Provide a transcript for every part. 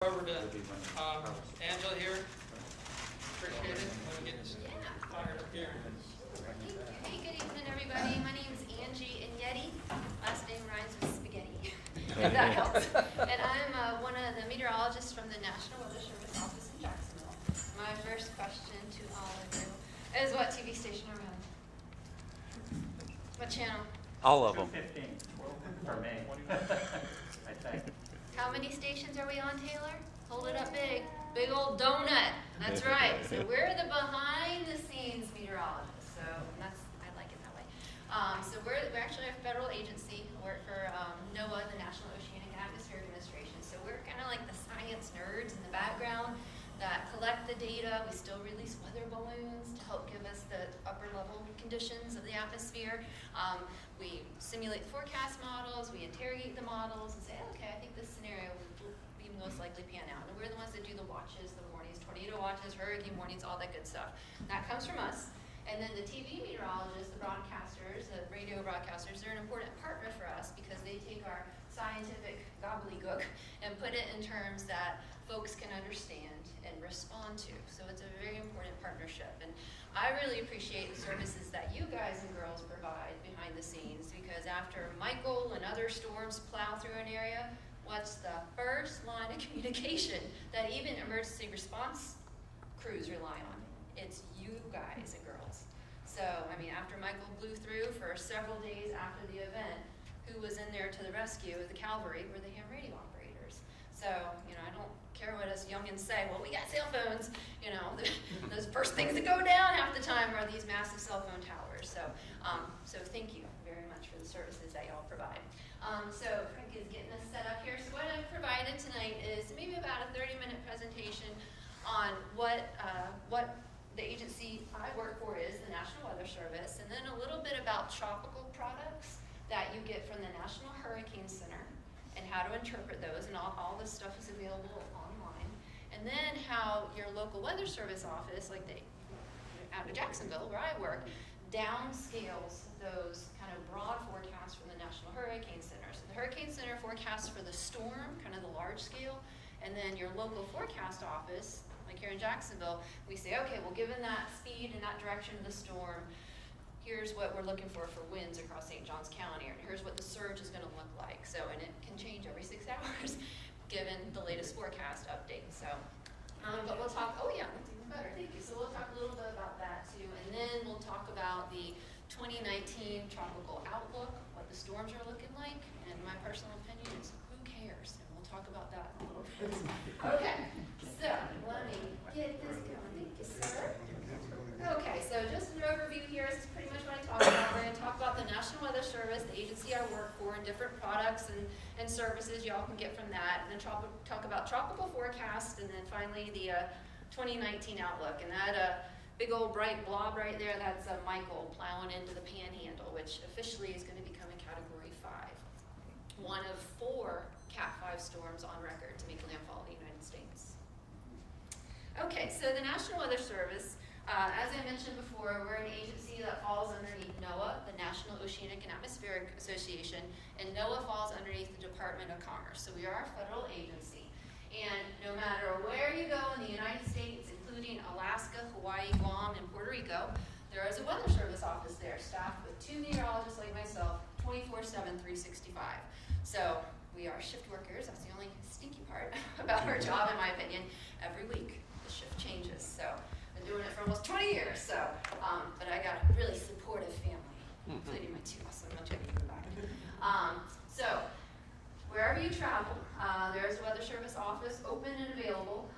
Over to Angela here. Appreciate it. Let me get this fired up here. Hey, good evening, everybody. My name is Angela Enyedi. Last name rhymes with spaghetti, if that helps. And I'm one of the meteorologists from the National Weather Service office in Jacksonville. My first question to all of you is, what TV station are we on? What channel? All of them. 15 for me, I think. How many stations are we on, Taylor? Hold it up big. Big old donut. That's right. So we're the behind-the-scenes meteorologists. So I like it that way. So we're actually a federal agency. We work for NOAA, the National Oceanic and Atmospheric Administration. So we're kind of like the science nerds in the background that collect the data. We still release weather balloons to help give us the upper level conditions of the atmosphere. We simulate forecast models, we interrogate the models and say, okay, I think this scenario will be most likely pan out. And we're the ones that do the watches, the warnings, tornado watches, hurricane warnings, all that good stuff. That comes from us. And then the TV meteorologists, the broadcasters, the radio broadcasters, they're an important partner for us because they take our scientific gobbledygook and put it in terms that folks can understand and respond to. So it's a very important partnership. And I really appreciate the services that you guys and girls provide behind the scenes, because after Michael and other storms plow through an area, what's the first line of communication that even emergency response crews rely on? It's you guys and girls. So, I mean, after Michael blew through for several days after the event, who was in there to the rescue of the cavalry were the ham radio operators. So, you know, I don't care what us youngins say, well, we got cell phones, you know, those first things that go down half the time are these massive cell phone towers. So, so thank you very much for the services that y'all provide. So Frank is getting us set up here. So what I've provided tonight is maybe about a 30-minute presentation on what the agency I work for is, the National Weather Service, and then a little bit about tropical products that you get from the National Hurricane Center and how to interpret those, and all this stuff is available online. And then how your local weather service office, like out of Jacksonville, where I work, downscales those kind of broad forecasts from the National Hurricane Center. So the Hurricane Center forecasts for the storm, kind of the large scale, and then your local forecast office, like here in Jacksonville, we say, okay, well, given that speed and that direction of the storm, here's what we're looking for winds across St. Johns County, and here's what the surge is going to look like. So, and it can change every 6 hours given the latest forecast update. So, but we'll talk, oh yeah, that's even better, thank you. So we'll talk a little bit about that too, and then we'll talk about the 2019 tropical outlook, what the storms are looking like, and my personal opinion is, who cares? And we'll talk about that in a little bit. Okay, so let me get this going. Thank you, sir. Okay, so just an overview here. This is pretty much what I talked about. We're going to talk about the National Weather Service, the agency I work for, and different products and services y'all can get from that. And then talk about tropical forecast, and then finally the 2019 outlook. And that big old bright blob right there, that's Michael plowing into the Panhandle, which officially is going to become a Category 5. One of 4 Cat 5 storms on record to make landfall in the United States. Okay, so the National Weather Service, as I mentioned before, we're an agency that falls underneath NOAA, the National Oceanic and Atmospheric Association, and NOAA falls underneath the Department of Commerce. So we are a federal agency. And no matter where you go in the United States, including Alaska, Hawaii, Guam, and Puerto Rico, there is a weather service office there, staffed with 2 meteorologists like myself, 24/7, 365. So we are shift workers. That's the only stinky part about our job, in my opinion. Every week, the shift changes. So been doing it for almost 20 years, so, but I got a really supportive family, including my 2 awesome children in the back. So, wherever you travel, there's a weather service office open and available.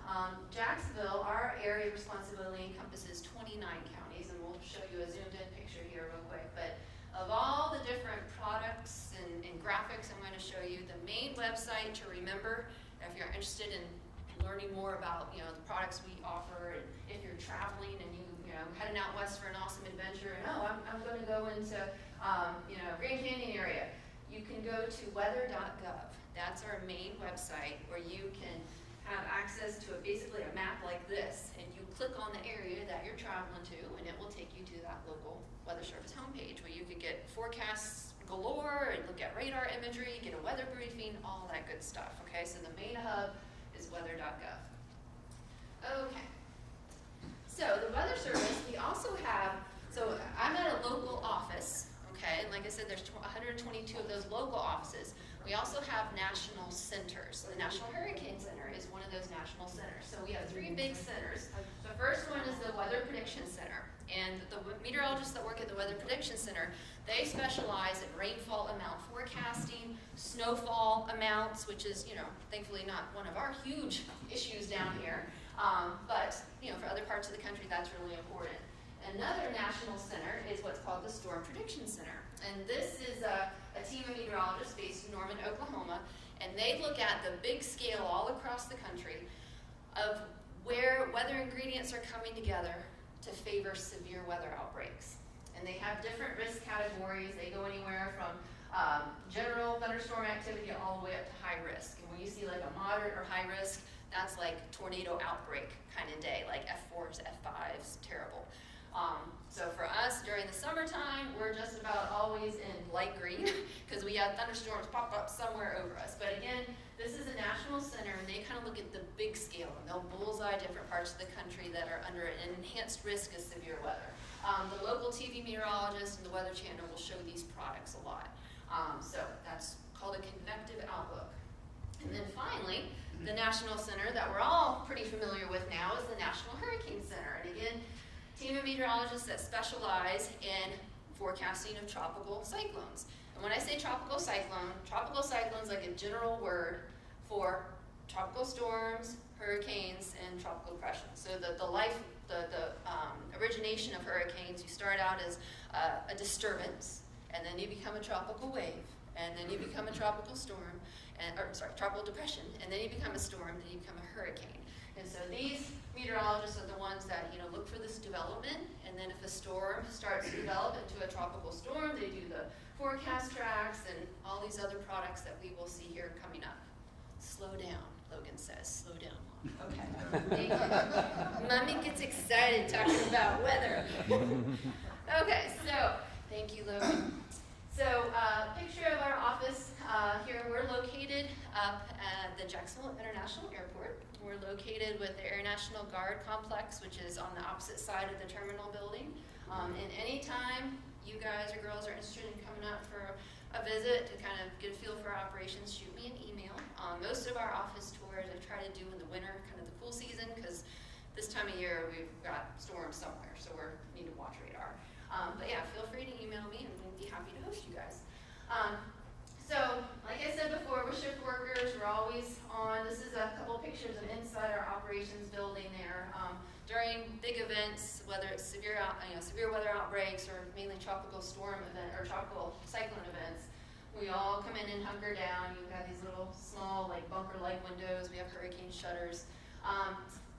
Jacksonville, our area of responsibility encompasses 29 counties, and we'll show you a zoomed-in picture here real quick, but of all the different products and graphics I'm going to show you, the main website to remember if you're interested in learning more about, you know, the products we offer, and if you're traveling and you know, heading out west for an awesome adventure, and I'm going to go into, you know, Grand Canyon area, you can go to weather.gov. That's our main website where you can have access to basically a map like this, and you click on the area that you're traveling to, and it will take you to that local weather service homepage where you could get forecasts galore and look at radar imagery, get a weather briefing, all that good stuff. Okay, so the main hub is is weather.gov. Okay. So the Weather Service, we also have, so I'm at a local office, okay, and like I said, there's 122 of those local offices. We also have national centers. The National Hurricane Center is one of those national centers. So we have 3 big centers. The first one is the Weather Prediction Center. And the meteorologists that work at the Weather Prediction Center, they specialize in rainfall amount forecasting, snowfall amounts, which is, you know, thankfully not one of our huge issues down here. But, you know, for other parts of the country, that's really important. Another national center is what's called the Storm Prediction Center. And this is a team of meteorologists based in Norman, Oklahoma, and they look at the big scale all across the country of where weather ingredients are coming together to favor severe weather outbreaks. And they have different risk categories. They go anywhere from general thunderstorm activity all the way up to high risk. And when you see like a moderate or high risk, that's like tornado outbreak kind of day, like F4s, F5s, terrible. So for us, during the summertime, we're just about always in light green because we have thunderstorms pop up somewhere over us. But again, this is a national center, and they kind of look at the big scale, and they'll bullseye different parts of the country that are under an enhanced risk of severe weather. The local TV meteorologist and the Weather Channel will show these products a lot. So that's called a convective outlook. And then finally, the national center that we're all pretty familiar with now is the National Hurricane Center. And again, team of meteorologists that specialize in forecasting of tropical cyclones. And when I say tropical cyclone's like a general word for tropical storms, hurricanes, and tropical depressions. So the origination of hurricanes, you start out as a disturbance, and then you become a tropical wave, and then you become a tropical storm, tropical depression, and then you become a storm, then you become a hurricane. And so these meteorologists are the ones that, you know, look for this development, and then if a storm starts to develop into a tropical storm, they do the forecast tracks and all these other products that we will see here coming up. Slow down, Logan says. Slow down, Mom. Okay. Thank you. Mommy gets excited talking about weather. Okay, so thank you, Logan. So picture of our office here. We're located up at the Jacksonville International Airport. We're located with the Air National Guard complex, which is on the opposite side of the terminal building. And anytime you guys or girls are interested in coming up for a visit to kind of get a feel for our operations, shoot me an email. Most of our office tours I try to do in the winter, kind of the cool season, because this time of year we've got storms somewhere, so we need to watch radar. But yeah, feel free to email me, and we'd be happy to host you guys. So, like I said before, we're shift workers. We're always on. This is a couple pictures of inside our operations building there. During big events, whether it's severe weather outbreaks or mainly tropical storm event or tropical cyclone events, we all come in and hunker down. You've got these little small, like bunker-like windows. We have hurricane shutters.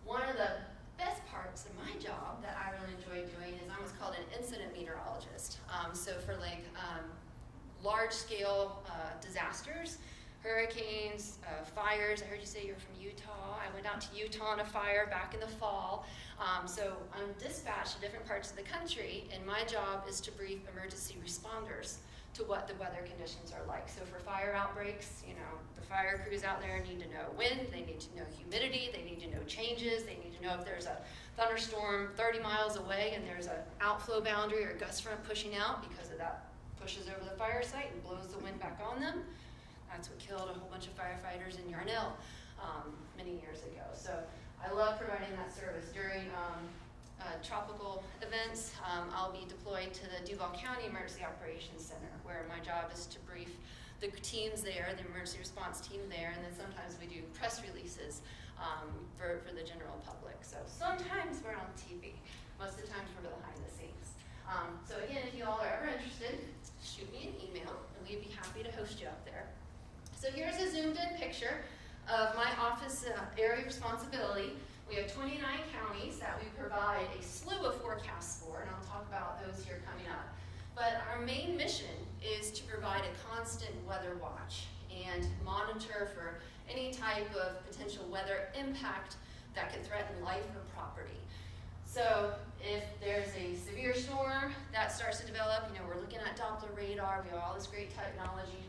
One of the best parts of my job that I really enjoy doing is I'm what's called an incident meteorologist. So for like large-scale disasters, hurricanes, fires. I heard you say you're from Utah. I went out to Utah on a fire back in the fall. So I'm dispatched to different parts of the country, and my job is to brief emergency responders to what the weather conditions are like. So for fire outbreaks, you know, the fire crews out there need to know wind, they need to know humidity, they need to know changes, they need to know if there's a thunderstorm 30 miles away and there's an outflow boundary or gust front pushing out because of that pushes over the fire site and blows the wind back on them. That's what killed a whole bunch of firefighters in Yarnell many years ago. So I love providing that service. During tropical events, I'll be deployed to the Duval County Emergency Operations Center, where my job is to brief the teams there, the emergency response team there, and then sometimes we do press releases for the general public. So sometimes we're on TV. Most of the times we're behind the scenes. So again, if you all are ever interested, shoot me an email, and we'd be happy to host you up there. So here's a zoomed-in picture of my office area of responsibility. We have 29 counties that we provide a slew of forecasts for, and I'll talk about those here coming up. But our main mission is to provide a constant weather watch and monitor for any type of potential weather impact that could threaten life or property. So if there's a severe storm that starts to develop, you know, we're looking at Doppler radar, we have all this great technology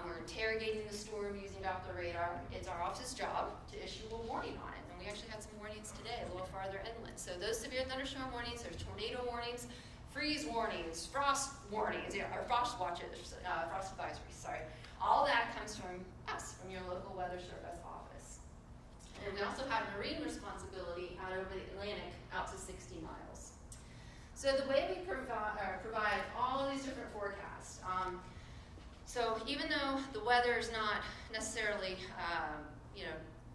We're interrogating the storm using Doppler radar. It's our office's job to issue a warning on it. And we actually had some warnings today a little farther inland. So those severe thunderstorm warnings, there's tornado warnings, freeze warnings, frost warnings, or frost watches, frost advisories, sorry. All that comes from us, from your local weather service office. And we also have marine responsibility out over the Atlantic, out to 60 miles. So the way we provide all of these different forecasts, so even though the weather is not necessarily,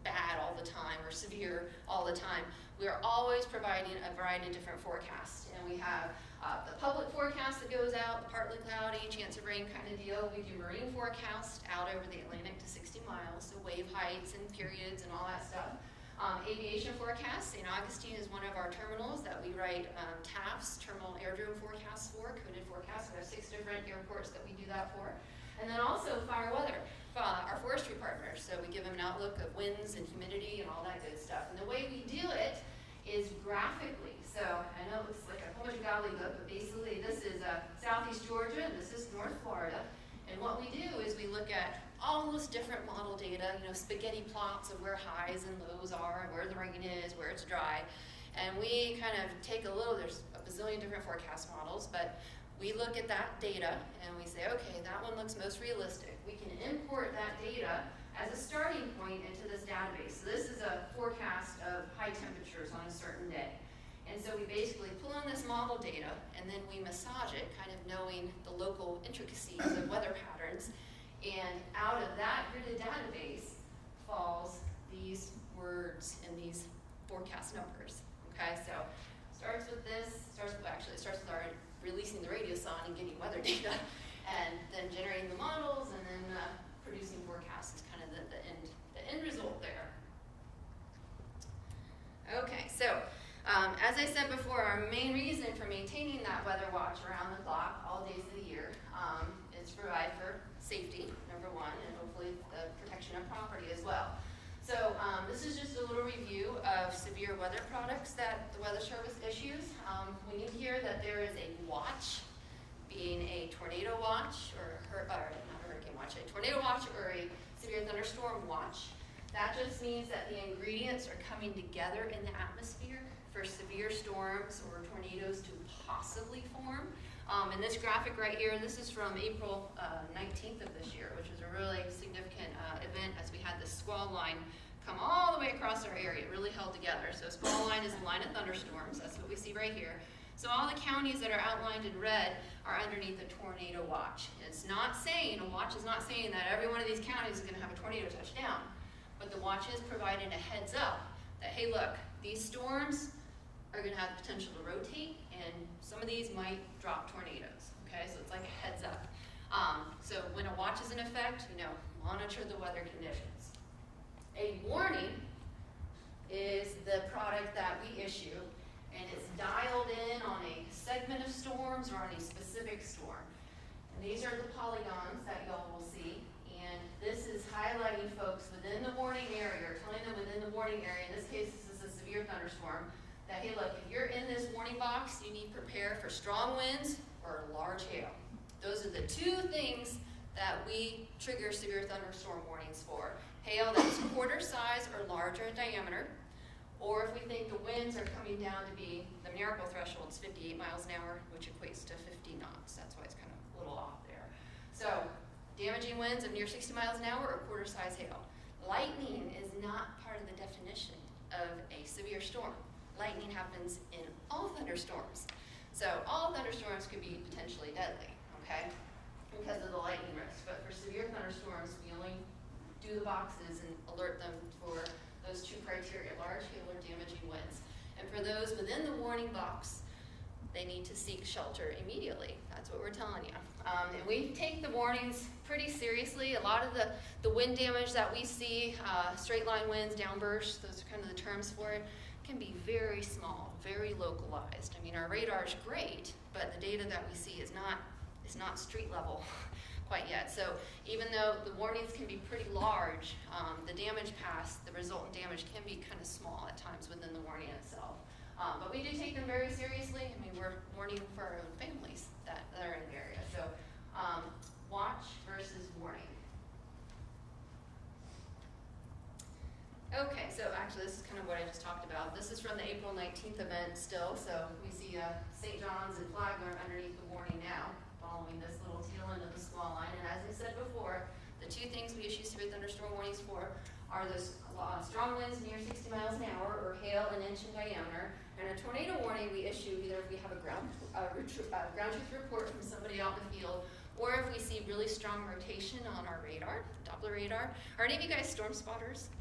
bad all the time or severe all the time, we are always providing a variety of different forecasts. And we have the public forecast that goes out, the partly cloudy, chance of rain kind of deal. We do marine forecast out over the Atlantic to 60 miles, so wave heights and periods and all that stuff. Aviation forecast, St. Augustine is one of our terminals that we write TAFs, terminal airdrome forecasts for, coded forecasts. We have 6 different airports that we do that for. And then also fire weather, our forestry partners. So we give them an outlook of winds and humidity and all that good stuff. And the way we do it is graphically. So I know it looks like a whole bunch of gobbledygook, but basically this is southeast Georgia and this is North Florida. And what we do is we look at all this different model data, spaghetti plots of where highs and lows are, and where the rain is, where it's dry. And we kind of take there's a bazillion different forecast models, but we look at that data and we say, okay, that one looks most realistic. We can import that data as a starting point into this database. So this is a forecast of high temperatures on a certain day. And so we basically pull in this model data and then we massage it, kind of knowing the local intricacies of weather patterns. And out of that gridded database falls these words and these forecast numbers. Okay, so starts with our releasing the radio song and getting weather data, and then generating the models, and then producing forecasts is kind of the end result there. Okay, so as I said before, our main reason for maintaining that weather watch around the clock all days of the year is to provide for safety, number one, and hopefully the protection of property as well. So this is just a little review of severe weather products that the Weather Service issues. We need here that there is a watch, being a tornado watch, or not a hurricane watch, a tornado watch or a severe thunderstorm watch. That just means that the ingredients are coming together in the atmosphere for severe storms or tornadoes to possibly form. In this graphic right here, this is from April 19th of this year, which was a really significant event as we had the squall line come all the way across our area. It really held together. So squall line is a line of thunderstorms. That's what we see right here. So all the counties that are outlined in red are underneath a tornado watch. It's not saying, a watch is not saying that every one of these counties is going to have a tornado touchdown, but the watch is providing a heads up that, hey, look, these storms are going to have potential to rotate, and some of these might drop tornadoes. Okay, so it's like a heads up. So when a watch is in effect, monitor the weather conditions. A warning is the product that we issue, and it's dialed in on a segment of storms or on a specific storm. And these are the polygons that y'all will see, and this is highlighting folks within the warning area, or telling them within the warning area, in this case this is a severe thunderstorm, that, hey, look, if you're in this warning box, you need to prepare for strong winds or large hail. Those are the 2 things that we trigger severe thunderstorm warnings for. Hail that's quarter size or larger in diameter, or if we think the winds are coming down to be, the numerical threshold is 58 miles an hour, which equates to 50 knots. That's why it's kind of a little off there. So damaging winds of near 60 miles an hour or quarter size hail. Lightning is not part of the definition of a severe storm. Lightning happens in all thunderstorms. So all thunderstorms could be potentially deadly, okay, because of the lightning risk. But for severe thunderstorms, we only do the boxes and alert them for those 2 criteria, large hail or damaging winds. And for those within the warning box, they need to seek shelter immediately. That's what we're telling you. And we take the warnings pretty seriously. A lot of the wind damage that we see, straight line winds, downbursts, those are kind of the terms for it, can be very small, very localized. I mean, our radar is great, but the data that we see is not street level quite yet. So even though the warnings can be pretty large, the damage past, the resultant damage can be kind of small at times within the warning itself. But we do take them very seriously. I mean, we're warning for our own families that are in the area. So watch versus warning. Okay, so actually this is kind of what I just talked about. This is from the April 19th event still, so we see St. John's and Flagler underneath the warning now, following this little tail end of the squall line. And as I said before, the two things we issue severe thunderstorm warnings for are those strong winds near 60 miles an hour or hail an inch in diameter. And a tornado warning we issue either if we have a ground truth report from somebody out in the field, or if we see really strong rotation on our radar, Doppler radar. Are any of you guys storm spotters?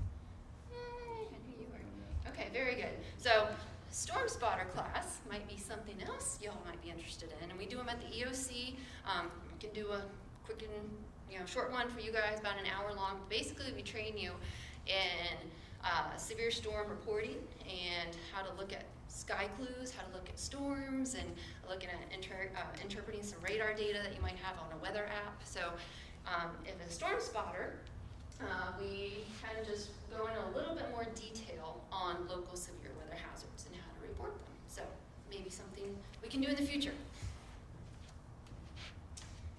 Yay, I knew you were. Okay, very good. So storm spotter class might be something else y'all might be interested in, and we do them at the EOC. We can do a quick and short one for you guys, about an hour long. Basically, we train you in severe storm reporting and how to look at sky clues, how to look at storms, and looking at interpreting some radar data that you might have on a weather app. So if a storm spotter, we kind of just go into a little bit more detail on local severe weather hazards and how to report them. So maybe something we can do in the future.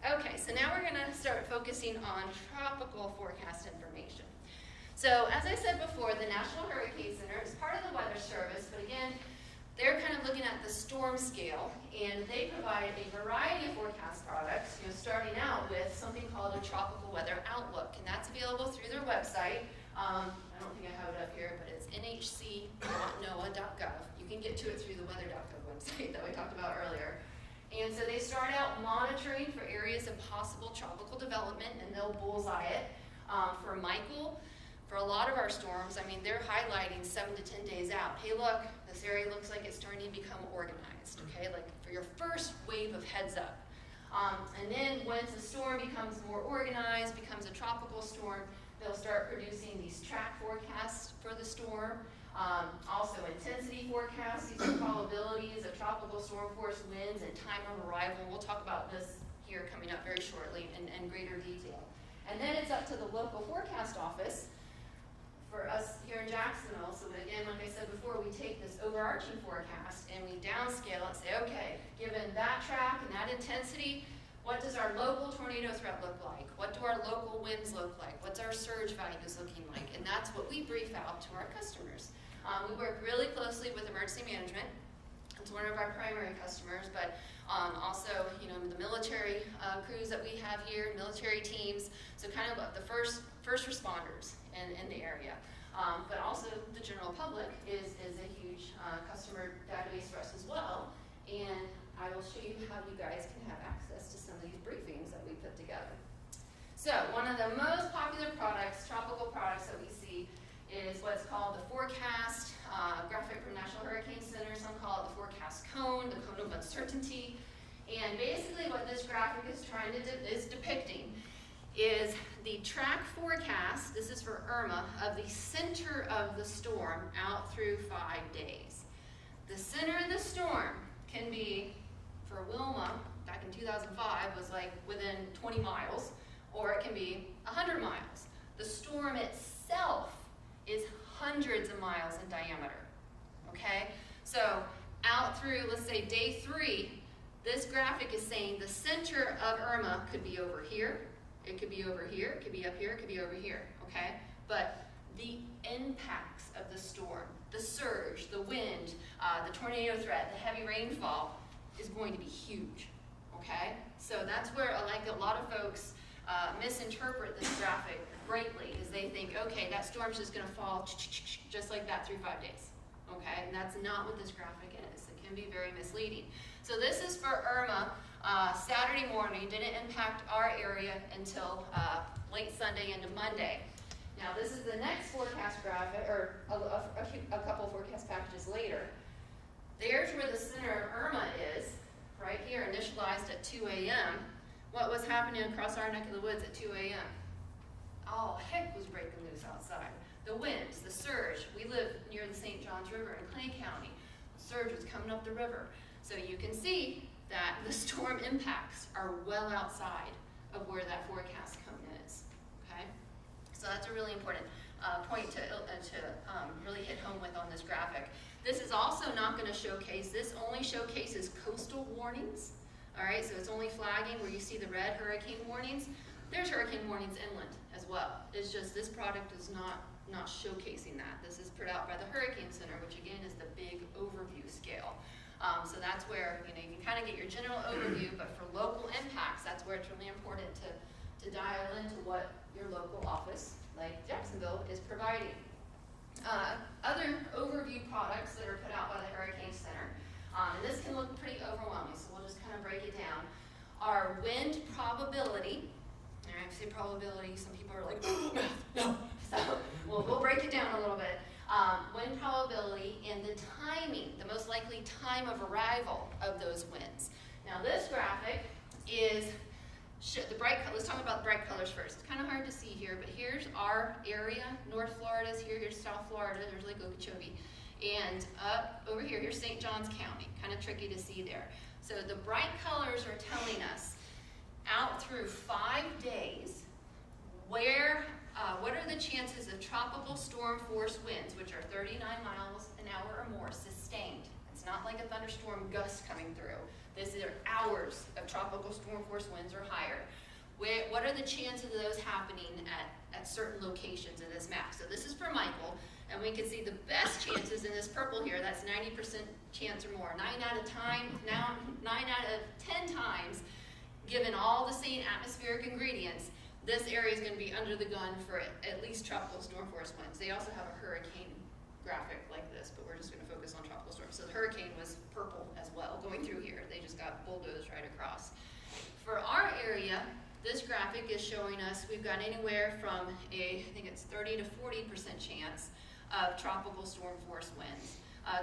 Okay, so now we're gonna start focusing on tropical forecast information. So as I said before, the National Hurricane Center is part of the Weather Service, but again, they're kind of looking at the storm scale, and they provide a variety of forecast products, starting out with something called a tropical weather outlook, and that's available through their website. I don't think I have it up here, but it's nhc.noaa.gov. You can get to it through the weather.gov website that we talked about earlier. And so they start out monitoring for areas of possible tropical development, and they'll bullseye it. For Michael, for a lot of our storms, I mean, they're highlighting 7 to 10 days out. Hey, look, this area looks like it's starting to become organized, okay? Like for your first wave of heads up. And then once the storm becomes more organized, becomes a tropical storm, they'll start producing these track forecasts for the storm. Also intensity forecasts, these are probabilities of tropical storm force winds and time of arrival. We'll talk about this here coming up very shortly in greater detail. And then it's up to the local forecast office for us here in Jacksonville. So that again, like I said before, we take this overarching forecast and we downscale it and say, okay, given that track and that intensity, what does our local tornado threat look like? What do our local winds look like? What's our surge values looking like? And that's what we brief out to our customers. We work really closely with emergency management. It's one of our primary customers, but also, the military crews that we have here, military teams, so kind of the first responders in the area. But also the general public is a huge customer database for us as well, and I will show you how you guys can have access to some of these briefings that we put together. So one of the most popular products, tropical products that we see, is what's called the forecast graphic from National Hurricane Center. Some call it the forecast cone, the cone of uncertainty. And basically what this graphic is trying to is depicting is the track forecast, this is for Irma, of the center of the storm out through 5 days. The center of the storm can be, for Wilma, back in 2005, was like within 20 miles, or it can be 100 miles. The storm itself is hundreds of miles in diameter, okay? So out through, let's say, day 3, this graphic is saying the center of Irma could be over here, it could be over here, it could be up here, it could be over here, okay? But the impacts of the storm, the surge, the wind, the tornado threat, the heavy rainfall is going to be huge, okay? So that's where, like a lot of folks misinterpret this graphic greatly, is they think, okay, that storm's just gonna fall just like that through 5 days, okay? And that's not what this graphic is. It can be very misleading. So this is for Irma, Saturday morning, didn't impact our area until late Sunday into Monday. Now this is the next forecast graphic, or a couple forecast packages later. There's where the center of Irma is, right here, initialized at 2 a.m. What was happening across our neck of the woods at 2 a.m.? All heck was breaking loose outside. The winds, the surge. We live near the St. Johns River in Clay County. The surge was coming up the river. So you can see that the storm impacts are well outside of where that forecast cone is, okay? So that's a really important point to really hit home with on this graphic. This is also not going to showcase, this only showcases coastal warnings, all right? So it's only flagging where you see the red hurricane warnings. There's hurricane warnings inland as well. It's just this product does not not showcasing that. This is put out by the Hurricane Center, which again is the big overview scale. So that's where, you know, you can kind of get your general overview, but for local impacts, that's where it's really important to dial into what your local office, like Jacksonville, is providing. Other overview products that are put out by the Hurricane Center, and this can look pretty overwhelming, so we'll just kind of break it down, are wind probability. All right, if I say probability, some people are like, oh, no. So we'll break it down a little bit. Wind probability and the timing, the most likely time of arrival of those winds. Now this graphic is the bright colors. Let's talk about the bright colors first. It's kind of hard to see here, but here's our area. North Florida's here. Here's South Florida. There's Lake Okeechobee. And up over here, here's St. Johns County. Kind of tricky to see there. So the bright colors are telling us out through 5 days what are the chances of tropical storm force winds, which are 39 miles an hour or more, sustained. It's not like a thunderstorm gust coming through. These are hours of tropical storm force winds or higher. What are the chances of those happening at certain locations in this map? So this is for Michael, and we can see the best chances in this purple here. That's 90% chance or more. 9 out of 10 times, given all the same atmospheric ingredients, this area is going to be under the gun for at least tropical storm force winds. They also have a hurricane graphic like this, but we're just going to focus on tropical storms. So the hurricane was purple as well going through here. They just got bulldozed right across. For our area, this graphic is showing us we've got anywhere from I think it's 30 to 40% chance of tropical storm force winds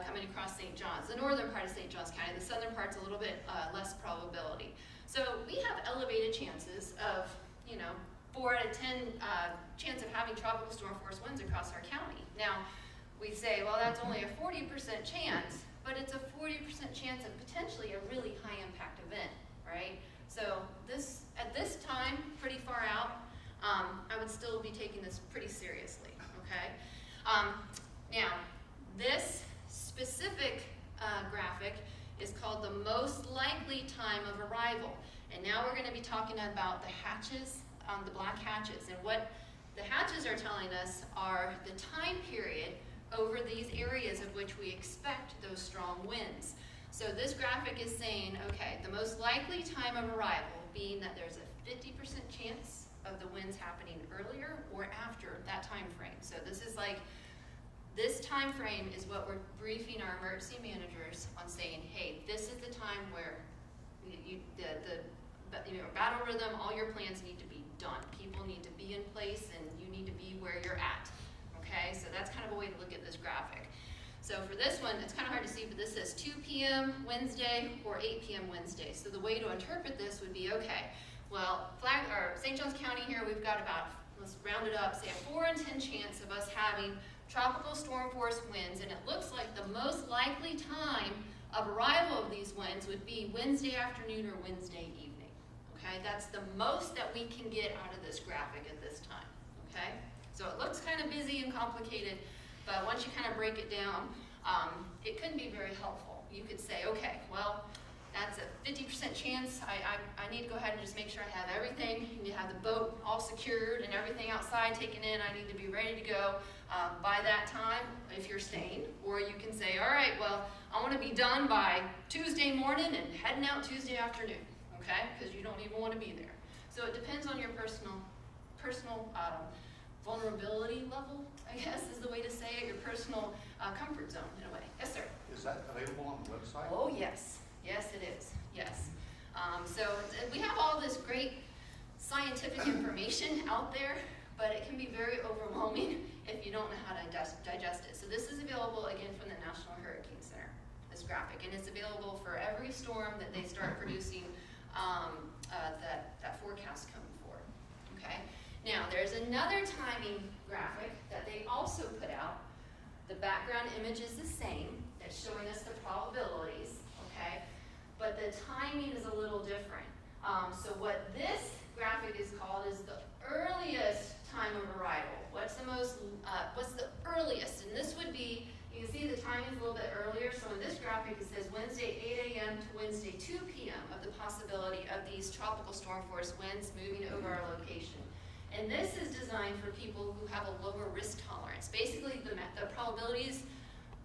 coming across St. John's. The northern part of St. John's County, the southern part's a little bit less probability. So we have elevated chances of, 4 out of 10 chance of having tropical storm force winds across our county. Now, we say, well, that's only a 40% chance, but it's a 40% chance of potentially a really high impact event, right? So at this time, pretty far out, I would still be taking this pretty seriously, okay? Now, this specific graphic is called the most likely time of arrival. And now we're going to be talking about the hatches, the black hatches. And what the hatches are telling us are the time period over these areas of which we expect those strong winds. So this graphic is saying, okay, the most likely time of arrival being that there's a 50% chance of the winds happening earlier or after that time frame. So this is like, this time frame is what we're briefing our emergency managers on, saying, hey, this is the time where battle rhythm, all your plans need to be done. People need to be in place and you need to be where you're at. Okay, so that's kind of a way to look at this graphic. So for this one, it's kind of hard to see, but this says 2 p.m. Wednesday or 8 p.m. Wednesday. So the way to interpret this would be, okay, well, St. Johns County here, we've got about, let's round it up, say a 4 in 10 chance of us having tropical storm force winds, and it looks like the most likely time of arrival of these winds would be Wednesday afternoon or Wednesday evening. Okay, that's the most that we can get out of this graphic at this time. Okay, so it looks kind of busy and complicated, but once you kind of break it down, it can be very helpful. You could say, okay, well, that's a 50% chance. I need to go ahead and just make sure I have everything. You need to have the boat all secured and everything outside taken in. I need to be ready to go by that time if you're staying. Or you can say, all right, well, I want to be done by Tuesday morning and heading out Tuesday afternoon, okay? Because you don't even want to be there. So it depends on your personal vulnerability level, I guess is the way to say it, your personal comfort zone in a way. Yes, sir? Is that available on the website? Oh, yes. Yes, it is. Yes. So we have all this great scientific information out there, but it can be very overwhelming if you don't know how to digest it. So this is available, again, from the National Hurricane Center, this graphic, and it's available for every storm that they start producing that forecast coming for. Okay? Now, there's another timing graphic that they also put out. The background image is the same. It's showing us the probabilities, okay? But the timing is a little different. So what this graphic is called is the earliest time of arrival. What's the earliest? And this would be, you can see the timing is a little bit earlier. So in this graphic, it says Wednesday 8 a.m. to Wednesday 2 p.m. of the possibility of these tropical storm force winds moving over our location. And this is designed for people who have a lower risk tolerance. Basically, the probabilities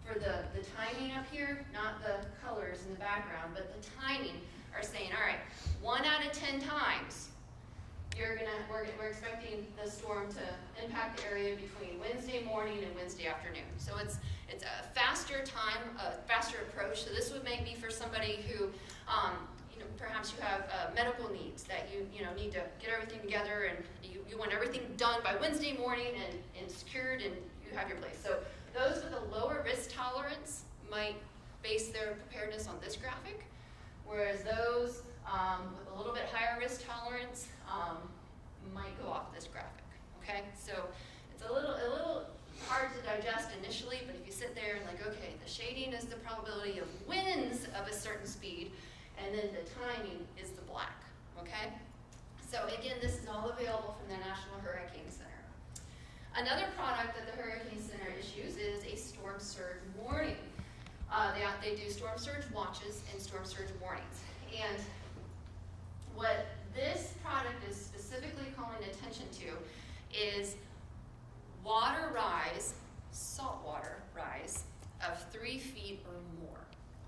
for the timing up here, not the colors in the background, but the timing are saying, all right, 1 out of 10 times, we're expecting the storm to impact the area between Wednesday morning and Wednesday afternoon. So it's a faster time, a faster approach. So this would maybe for somebody who, perhaps you have medical needs that you need to get everything together, and you want everything done by Wednesday morning and secured, and you have your place. So those with a lower risk tolerance might base their preparedness on this graphic, whereas those with a little bit higher risk tolerance might go off this graphic. Okay, so it's a little hard to digest initially, but if you sit there and like, okay, the shading is the probability of winds of a certain speed, and then the timing is the black. Okay, so again, this is all available from the National Hurricane Center. Another product that the Hurricane Center issues is a storm surge warning. They do storm surge watches and storm surge warnings. And what this product is specifically calling attention to is water rise, saltwater rise of 3 feet or more.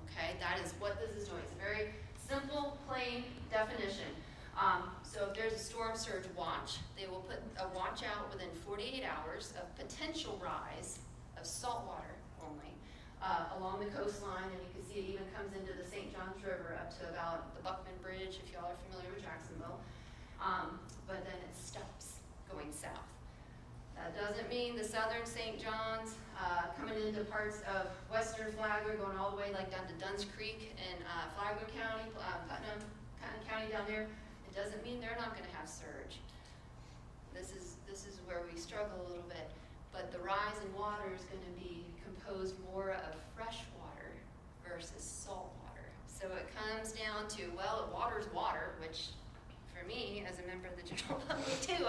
Okay, that is what this is doing. It's a very simple, plain definition. So if there's a storm surge watch, they will put a watch out within 48 hours of potential rise of salt water only along the coastline, and you can see it even comes into the St. Johns River up to about the Buckman Bridge, if y'all are familiar with Jacksonville. But then it stops going south. That doesn't mean the southern St. John's coming into parts of western Flagler, going all the way like down to Dunn's Creek in Flagler County, Putnam County down there. It doesn't mean they're not going to have surge. This is where we struggle a little bit. But the rise in water is going to be composed more of fresh water versus salt water. So it comes down to, well, water's water, which for me, as a member of the general public too,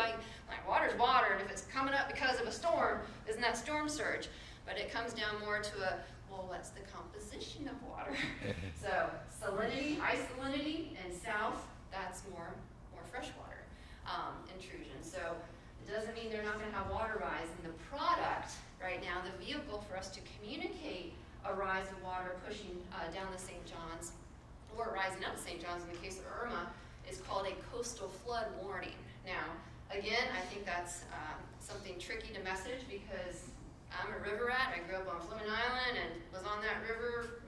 water's water, and if it's coming up because of a storm, isn't that storm surge? But it comes down more to what's the composition of water? So salinity, high salinity, and south, that's more freshwater intrusion. So it doesn't mean they're not going to have water rise. And the product right now, the vehicle for us to communicate a rise of water pushing down the St. John's, or rising up the St. John's in the case of Irma, is called a coastal flood warning. Now, again, I think that's something tricky to message because I'm a river rat. I grew up on Fleming Island and was on that river,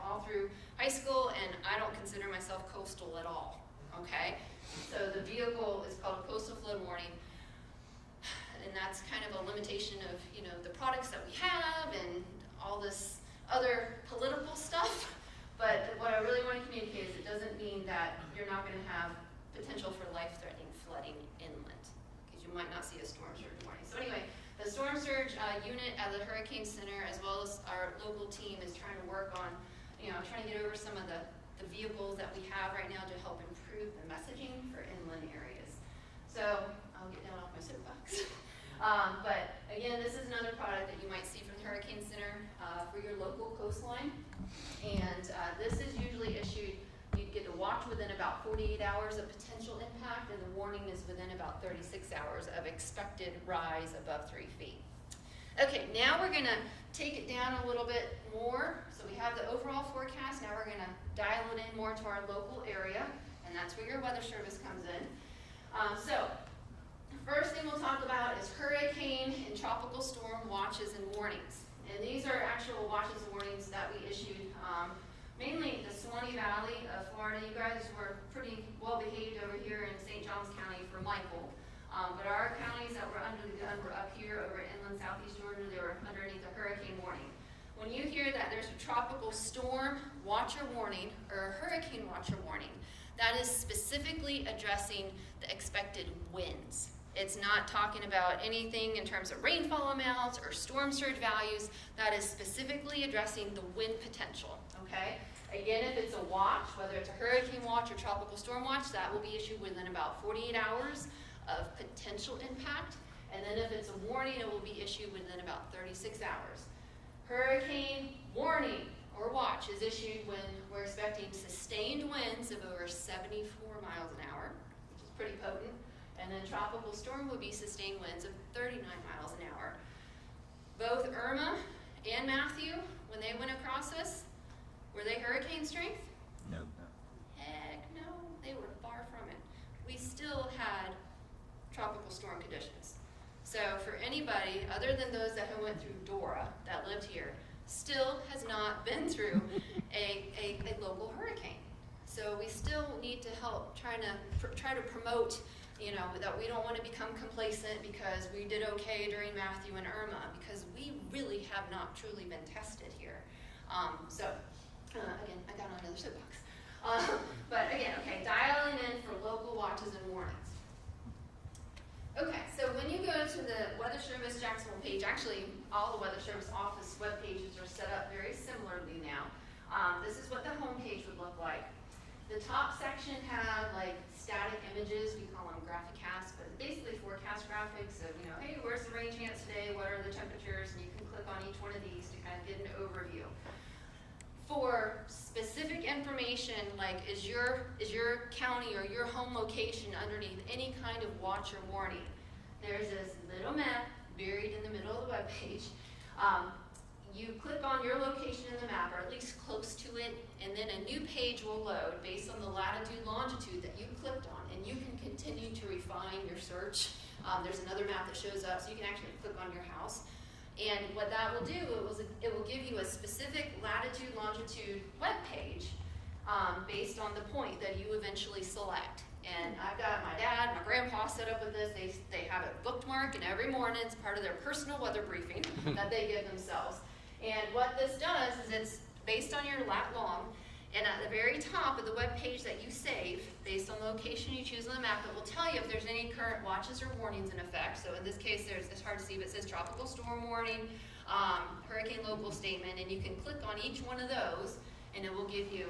all through high school, and I don't consider myself coastal at all. Okay, so the vehicle is called a coastal flood warning, and that's kind of a limitation of the products that we have and all this other political stuff. But what I really want to communicate is it doesn't mean that you're not going to have potential for life-threatening flooding inland, because you might not see a storm surge warning. So anyway, the storm surge unit at the Hurricane Center, as well as our local team, is trying to work on, trying to get over some of the vehicles that we have right now to help improve the messaging for inland areas. So I'll get down off my soapbox. But again, this is another product that you might see from the Hurricane Center for your local coastline. And this is usually issued, you get a watch within about 48 hours of potential impact, and the warning is within about 36 hours of expected rise above 3 feet. Okay, now we're going to take it down a little bit more. So we have the overall forecast. Now we're going to dial it in more to our local area, and that's where your weather service comes in. So first thing we'll talk about is hurricane and tropical storm watches and warnings. And these are actual watches and warnings that we issued mainly the Suwannee Valley of Florida. You guys were pretty well behaved over here in St. Johns County for Michael. But our counties that were under the gun were up here over inland southeast Georgia. They were underneath a hurricane warning. When you hear that there's a tropical storm watch or warning or a hurricane watch or warning, that is specifically addressing the expected winds. It's not talking about anything in terms of rainfall amounts or storm surge values. That is specifically addressing the wind potential, okay? Again, if it's a watch, whether it's a hurricane watch or tropical storm watch, that will be issued within about 48 hours of potential impact. And then if it's a warning, it will be issued within about 36 hours. Hurricane warning or watch is issued when we're expecting sustained winds of over 74 miles an hour, which is pretty potent. And then tropical storm would be sustained winds of 39 miles an hour. Both Irma and Matthew, when they went across us, were they hurricane strength? No. Heck no, they were far from it. We still had tropical storm conditions. So for anybody other than those that went through Dora, that lived here, still has not been through a local hurricane. So we still need to help try to promote, you know, that we don't want to become complacent because we did okay during Matthew and Irma, because we really have not truly been tested here. Again, I got on another soapbox. But again, okay, dialing in for local watches and warnings. Okay, so when you go to the Weather Service Jacksonville page, actually all the Weather Service office web pages are set up very similarly now. This is what the home page would look like. The top section had like static images, we call them graphic casts, but basically forecast graphics of, you know, hey, where's the rain chance today, what are the temperatures, and you can click on each one of these to kind of get an overview. For specific information, like is your county or your home location underneath any kind of watch or warning, there's this little map buried in the middle of the web page. You click on your location in the map, or at least close to it, and then a new page will load based on the latitude, longitude that you clicked on, and you can continue to refine your search. There's another map that shows up, so you can actually click on your house. And what that will do, it will give you a specific latitude, longitude web page based on the point that you eventually select. And I've got my dad, my grandpa set up with this. They have it bookmarked, and every morning it's part of their personal weather briefing that they give themselves. And what this does is it's based on your lat long, and at the very top of the web page that you save, based on the location you choose on the map, it will tell you if there's any current watches or warnings in effect. So in this case, it's hard to see, but it says tropical storm warning, hurricane local statement, and you can click on each one of those, and it will give you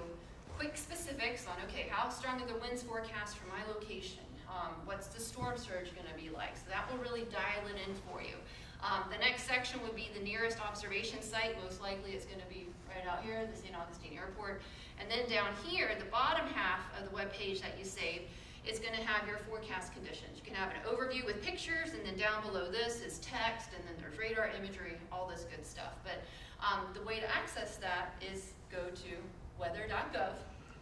quick specifics on, okay, how strong are the winds forecast for my location? What's the storm surge going to be like? So that will really dial it in for you. The next section would be the nearest observation site. Most likely it's going to be right out here, the St. Augustine Airport. And then down here, the bottom half of the web page that you saved is going to have your forecast conditions. You can have an overview with pictures, and then down below this is text, and then there's radar imagery, all this good stuff. But the way to access that is go to weather.gov,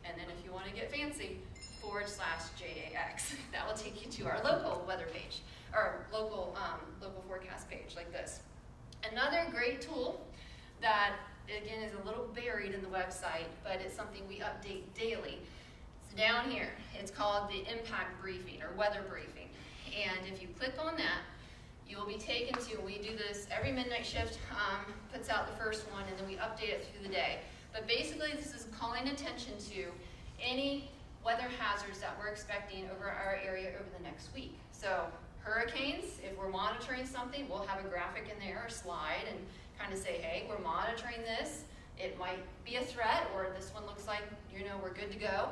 and then if you want to get fancy, /JAX. That will take you to our local weather page, or local forecast page like this. Another great tool that, again, is a little buried in the website, but it's something we update daily. It's down here. It's called the impact briefing or weather briefing. And if you click on that, you will be taken to, we do this every midnight shift, puts out the first one, and then we update it through the day. But basically, this is calling attention to any weather hazards that we're expecting over our area over the next week. So hurricanes, if we're monitoring something, we'll have a graphic in there or slide and kind of say, hey, we're monitoring this. It might be a threat, or this one looks like, you know, we're good to go.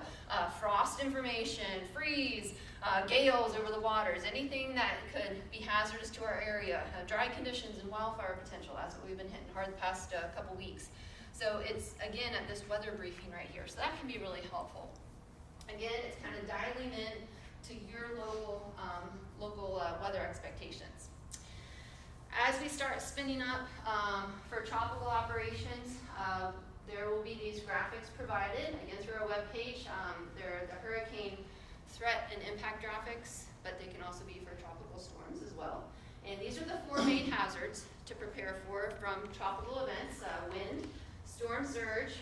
Frost information, freeze, gales over the waters, anything that could be hazardous to our area. Dry conditions and wildfire potential, that's what we've been hitting hard the past couple weeks. So it's, again, at this weather briefing right here. So that can be really helpful. Again, it's kind of dialing in to your local weather expectations. As we start spinning up for tropical operations, there will be these graphics provided, again, through our webpage. They're the hurricane threat and impact graphics, but they can also be for tropical storms as well. And these are the four main hazards to prepare for from tropical events: wind, storm surge,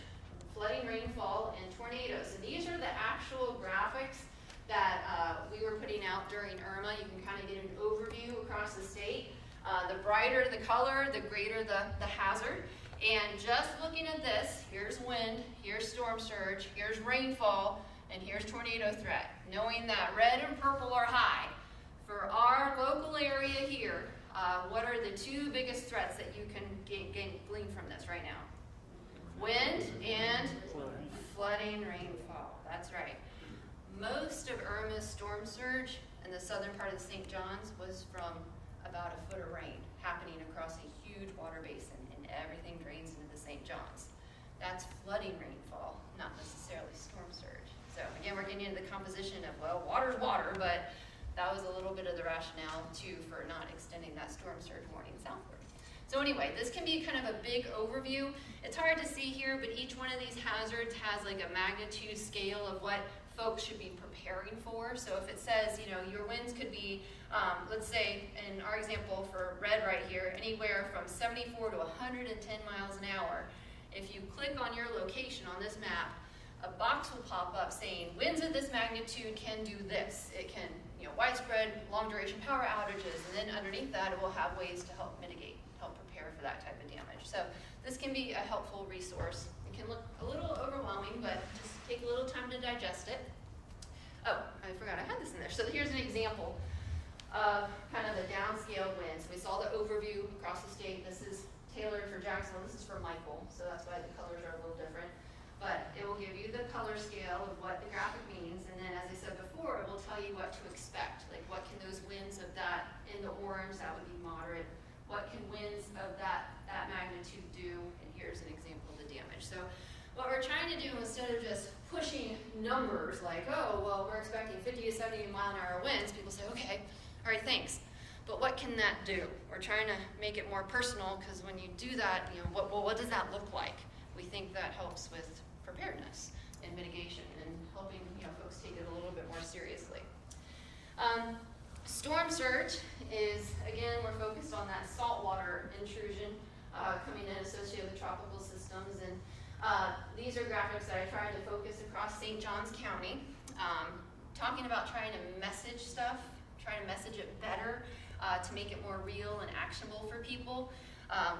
flooding, rainfall, and tornadoes. And these are the actual graphics that we were putting out during Irma. You can kind of get an overview across the state. The brighter the color, the greater the hazard. And just looking at this, here's wind, here's storm surge, here's rainfall, and here's tornado threat. Knowing that red and purple are high, for our local area here, what are the two biggest threats that you can glean from this right now? Wind and flooding rainfall. That's right. Most of Irma's storm surge in the southern part of the St. Johns was from about a foot of rain happening across a huge water basin, and everything drains into the St. Johns. That's flooding rainfall, not necessarily storm surge. So again, we're getting into the composition of, well, water's water, but that was a little bit of the rationale too for not extending that storm surge warning southward. So anyway, this can be kind of a big overview. It's hard to see here, but each one of these hazards has like a magnitude scale of what folks should be preparing for. So if it says, you know, your winds could be, let's say in our example for red right here, anywhere from 74 to 110 miles an hour. If you click on your location on this map, a box will pop up saying winds of this magnitude can do this. It can, you know, widespread long duration power outages, and then underneath that it will have ways to help mitigate, help prepare for that type of damage. So this can be a helpful resource. It can look a little overwhelming, but just take a little time to digest it. Oh, I forgot I had this in there. So here's an example of kind of the downscaled winds. We saw the overview across the state. This is tailored for Jacksonville. This is for Michael, so that's why the colors are a little different. But it will give you the color scale of what the graphic means, and then as I said before, it will tell you what to expect. Like what can those winds of that in the orange, that would be moderate. What can winds of that magnitude do? And here's an example of the damage. So what we're trying to do, instead of just pushing numbers like, oh, well, we're expecting 50 to 70 mile an hour winds, people say, okay, all right, thanks. But what can that do? We're trying to make it more personal, because when you do that, you know, what does that look like? We think that helps with preparedness and mitigation and helping, you know, folks take it a little bit more seriously. Storm surge is, again, we're focused on that saltwater intrusion coming in associated with tropical systems, and these are graphics that I tried to focus across St. Johns County, talking about trying to message stuff, trying to message it better to make it more real and actionable for people.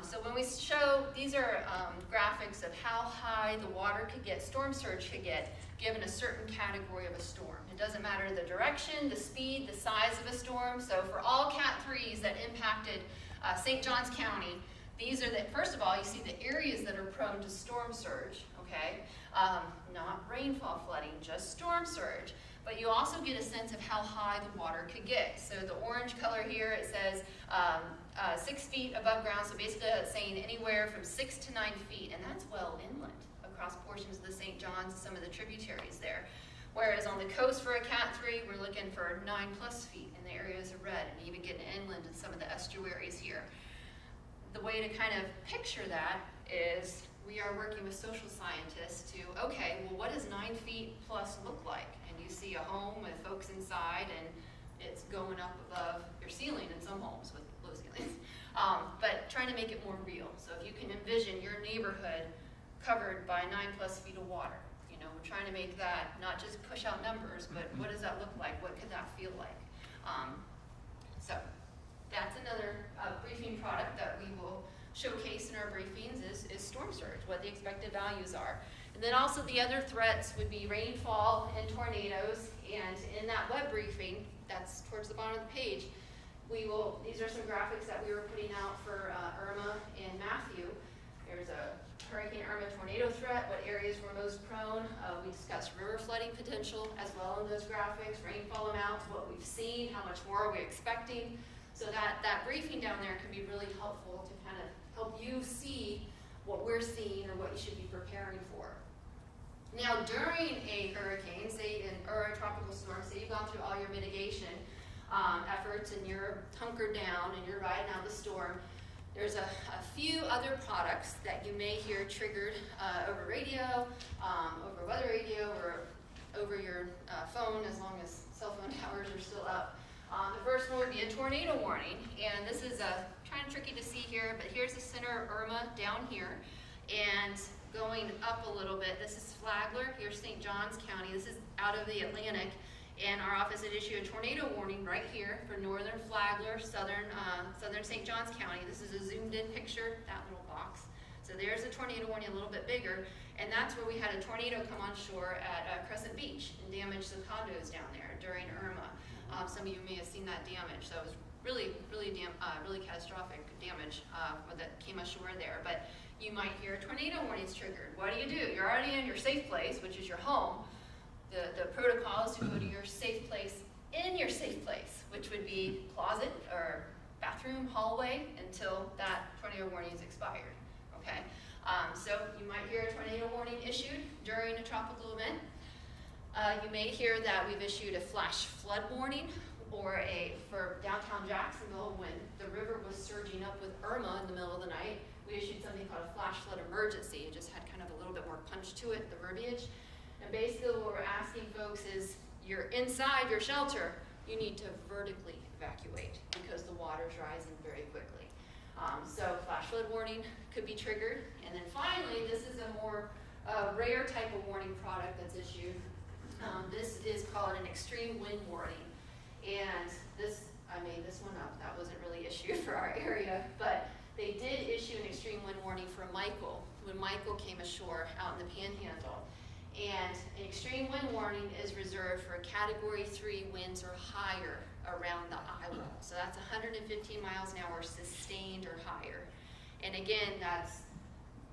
So when we show, these are graphics of how high the water could get, storm surge could get, given a certain category of a storm. It doesn't matter the direction, the speed, the size of a storm. So for all Cat 3s that impacted St. Johns County, these are the, first of all, you see the areas that are prone to storm surge, okay? Not rainfall flooding, just storm surge. But you also get a sense of how high the water could get. So the orange color here, it says 6 feet above ground. So basically it's saying anywhere from 6 to 9 feet, and that's well inland across portions of the St. John's and some of the tributaries there. Whereas on the coast for a Cat 3, we're looking for 9+ feet in the areas of red, and even getting inland in some of the estuaries here. The way to kind of picture that is we are working with social scientists to, okay, well, what does 9 feet plus look like? And you see a home with folks inside, and it's going up above your ceiling in some homes with low ceilings. But trying to make it more real. So if you can envision your neighborhood covered by 9+ feet of water, you know, we're trying to make that not just push out numbers, but what does that look like? What could that feel like? So that's another briefing product that we will showcase in our briefings is storm surge, what the expected values are. And then also the other threats would be rainfall and tornadoes. And in that web briefing, that's towards the bottom of the page, these are some graphics that we were putting out for Irma and Matthew. There's a Hurricane Irma tornado threat, what areas were most prone. We discussed river flooding potential as well in those graphics, rainfall amounts, what we've seen, how much more are we expecting. So that briefing down there can be really helpful to kind of help you see what we're seeing or what you should be preparing for. Now, during a hurricane, or a tropical storm, say you've gone through all your mitigation efforts and you're hunkered down and you're riding out the storm, there's a few other products that you may hear triggered over radio, over weather radio, or over your phone, as long as cell phone towers are still up. The first one would be a tornado warning, and this is kind of tricky to see here, but here's the center of Irma down here, and going up a little bit, this is Flagler, here's St. Johns County, this is out of the Atlantic, and our office had issued a tornado warning right here for northern Flagler, southern St. Johns County. This is a zoomed in picture, that little box. So there's a tornado warning a little bit bigger, and that's where we had a tornado come on shore at Crescent Beach and damage some condos down there during Irma. Some of you may have seen that damage, so it was really catastrophic damage that came ashore there. But you might hear tornado warnings triggered. What do? You're already in your safe place, which is your home. The protocol is to go to your safe place in your safe place, which would be closet or bathroom, hallway, until that tornado warning is expired. Okay, so you might hear a tornado warning issued during a tropical event. You may hear that we've issued a flash flood warning or for downtown Jacksonville, when the river was surging up with Irma in the middle of the night, we issued something called a flash flood emergency. It just had kind of a little bit more punch to it, the verbiage. And basically what we're asking folks is, you're inside your shelter, you need to vertically evacuate because the water's rising very quickly. So flash flood warning could be triggered. And then finally, this is a more rare type of warning product that's issued. This is called an extreme wind warning. And I made this one up. That wasn't really issued for our area, but they did issue an extreme wind warning for Michael, when Michael came ashore out in the Panhandle. And an extreme wind warning is reserved for Category 3 winds or higher around the island. So that's 115 miles an hour sustained or higher. And again,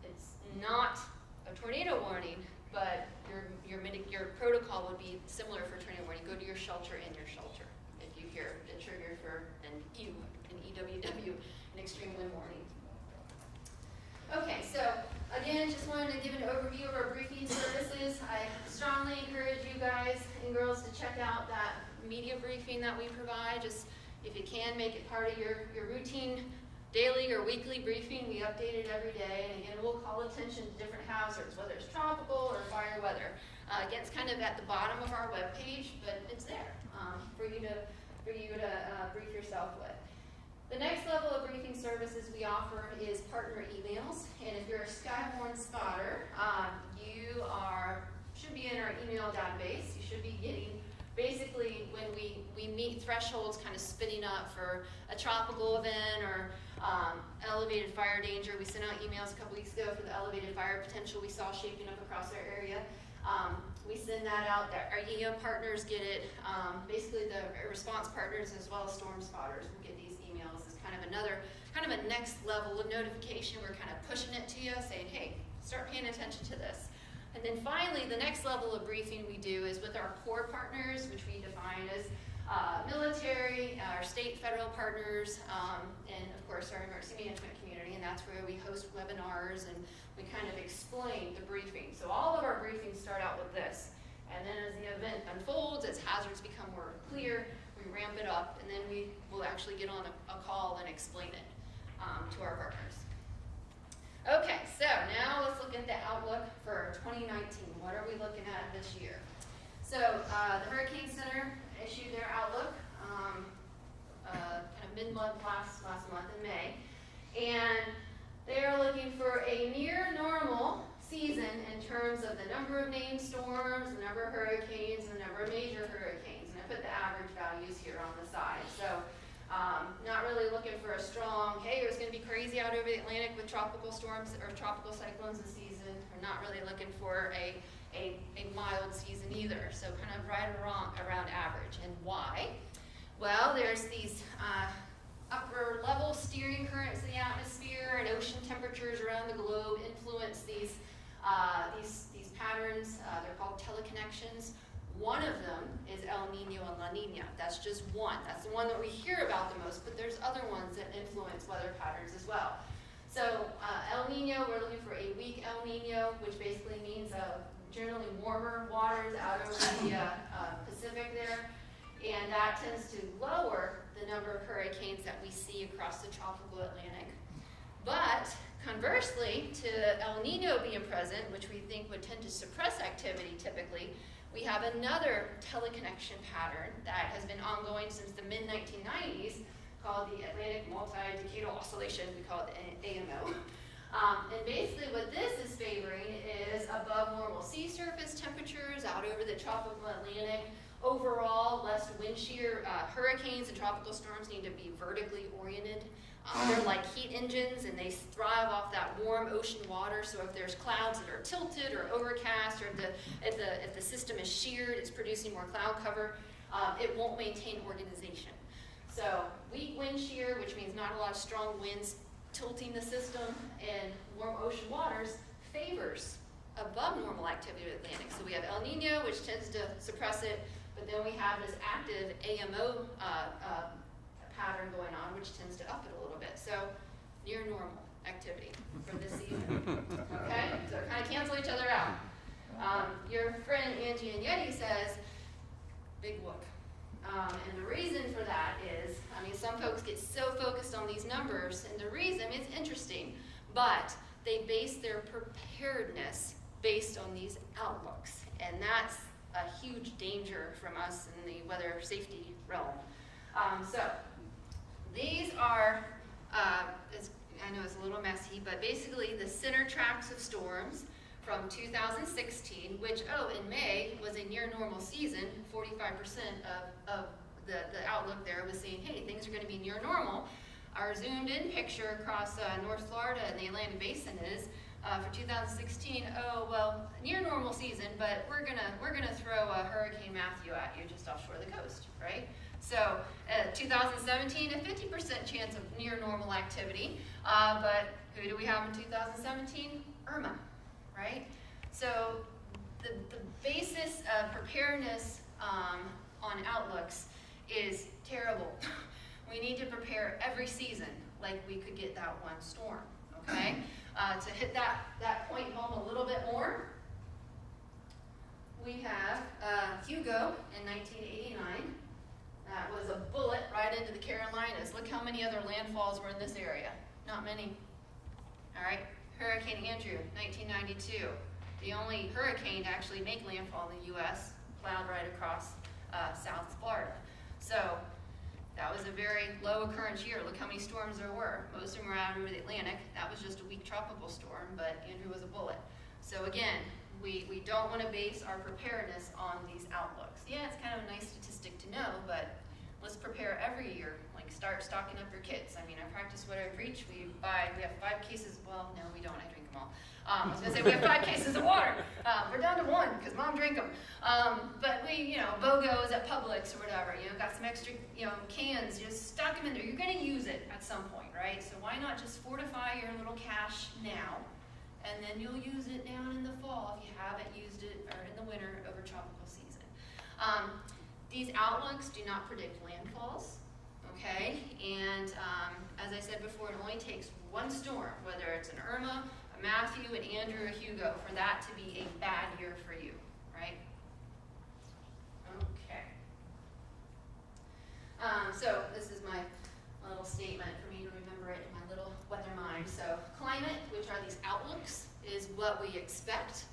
it's not a tornado warning, but your protocol would be similar for tornado warning. Go to your shelter in your shelter if you hear the trigger for an EWW, an extreme wind warning. Okay, so again, just wanted to give an overview of our briefing services. I strongly encourage you guys and girls to check out that media briefing that we provide. Just, if you can, make it part of your routine daily or weekly briefing. We update it every day, and again, we'll call attention to different hazards, whether it's tropical or fire weather. Again, it's kind of at the bottom of our webpage, but it's there for you to brief yourself with. The next level of briefing services we offer is partner emails, and if you're a Skyborn spotter, you should be in our email database. You should be getting, basically, when we meet thresholds kind of spinning up for a tropical event or elevated fire danger. We sent out emails a couple weeks ago for the elevated fire potential we saw shaping up across our area. We send that out. Our EM partners get it. Basically, the response partners as well as storm spotters will get these emails as kind of a next level of notification. We're kind of pushing it to you, saying, hey, start paying attention to this. And then finally, the next level of briefing we do is with our core partners, which we define as military, our state, federal partners, and of course our emergency management community, and that's where we host webinars and we kind of explain the briefing. So all of our briefings start out with this, and then as the event unfolds, as hazards become more clear, we ramp it up, and then we will actually get on a call and explain it to our partners. Okay, so now let's look at the outlook for 2019. What are we looking at this year? So the Hurricane Center issued their outlook kind of mid-month last month in May, and they're looking for a near normal season in terms of the number of named storms, the number of hurricanes, and the number of major hurricanes. And I put the average values here on the side. So not really looking for a strong, hey, it was going to be crazy out over the Atlantic with tropical storms or tropical cyclones this season. We're not really looking for a mild season either. So kind of right around average. And why? Well, there's these upper level steering currents in the atmosphere, and ocean temperatures around the globe influence these patterns. They're called teleconnections. One of them is El Nino and La Nina. That's just one. That's the one that we hear about the most, but there's other ones that influence weather patterns as well. So El Nino, we're looking for a weak El Nino, which basically means generally warmer waters out over the Pacific there, and that tends to lower the number of hurricanes that we see across the tropical Atlantic. But conversely, to El Nino being present, which we think would tend to suppress activity typically, we have another teleconnection pattern that has been ongoing since the mid-1990s called the Atlantic Multi-Decadal Oscillation. We call it AMO. And basically what this is favoring is above normal sea surface temperatures out over the tropical Atlantic. Overall, less wind shear. Hurricanes and tropical storms need to be vertically oriented. They're like heat engines, and they thrive off that warm ocean water. So if there's clouds that are tilted or overcast, or if the system is sheared, it's producing more cloud cover, it won't maintain organization. So weak wind shear, which means not a lot of strong winds tilting the system, and warm ocean waters favors above normal activity in the Atlantic. So we have El Nino, which tends to suppress it, but then we have this active AMO pattern going on, which tends to up it a little bit. So near normal activity for this season. Okay, so kind of cancel each other out. Your friend Angela Enyedi says, big whoop. And the reason for that is, I mean, some folks get so focused on these numbers, and the reason, it's interesting, but they base their preparedness based on these outlooks. And that's a huge danger from us in the weather safety realm. So these are, I know it's a little messy, but basically the center tracks of storms from 2016, which, in May was a near normal season. 45% of the outlook there was saying, hey, things are going to be near normal. Our zoomed in picture across North Florida and the Atlantic Basin is for 2016, near normal season, but we're gonna throw a Hurricane Matthew at you just offshore the coast, right? So 2017, a 50% chance of near normal activity, but who do we have in 2017? Irma, right? So the basis of preparedness on outlooks is terrible. We need to prepare every season like we could get that one storm, okay? To hit that point home a little bit more, we have Hugo in 1989. That was a bullet right into the Carolinas. Look how many other landfalls were in this area. Not many. All right, Hurricane Andrew, 1992. The only hurricane to actually make landfall in the U.S., plowed right across South Florida. So that was a very low occurrence year. Look how many storms there were. Most of them were out over the Atlantic. That was just a weak tropical storm, but Andrew was a bullet. So again, we don't want to base our preparedness on these outlooks. Yeah, it's kind of a nice statistic to know, but let's prepare every year. Like, start stocking up your kits. I mean, I practice what I preach. We have 5 cases, well, no, we don't. I drink them all. I was going to say we have 5 cases of water. We're down to 1 because Mom drank them. But we, BOGOs at Publix or whatever, got some extra, cans, just stock them in there. You're going to use it at some point, right? So why not just fortify your little cache now, and then you'll use it down in the fall if you haven't used it, or in the winter over tropical season. These outlooks do not predict landfalls, okay? And as I said before, it only takes one storm, whether it's an Irma, Matthew, and Andrew, or Hugo, for that to be a bad year for you, right? Okay. So this is my little statement for me to remember it in my little weather mind. So climate, which are these outlooks, is what we expect,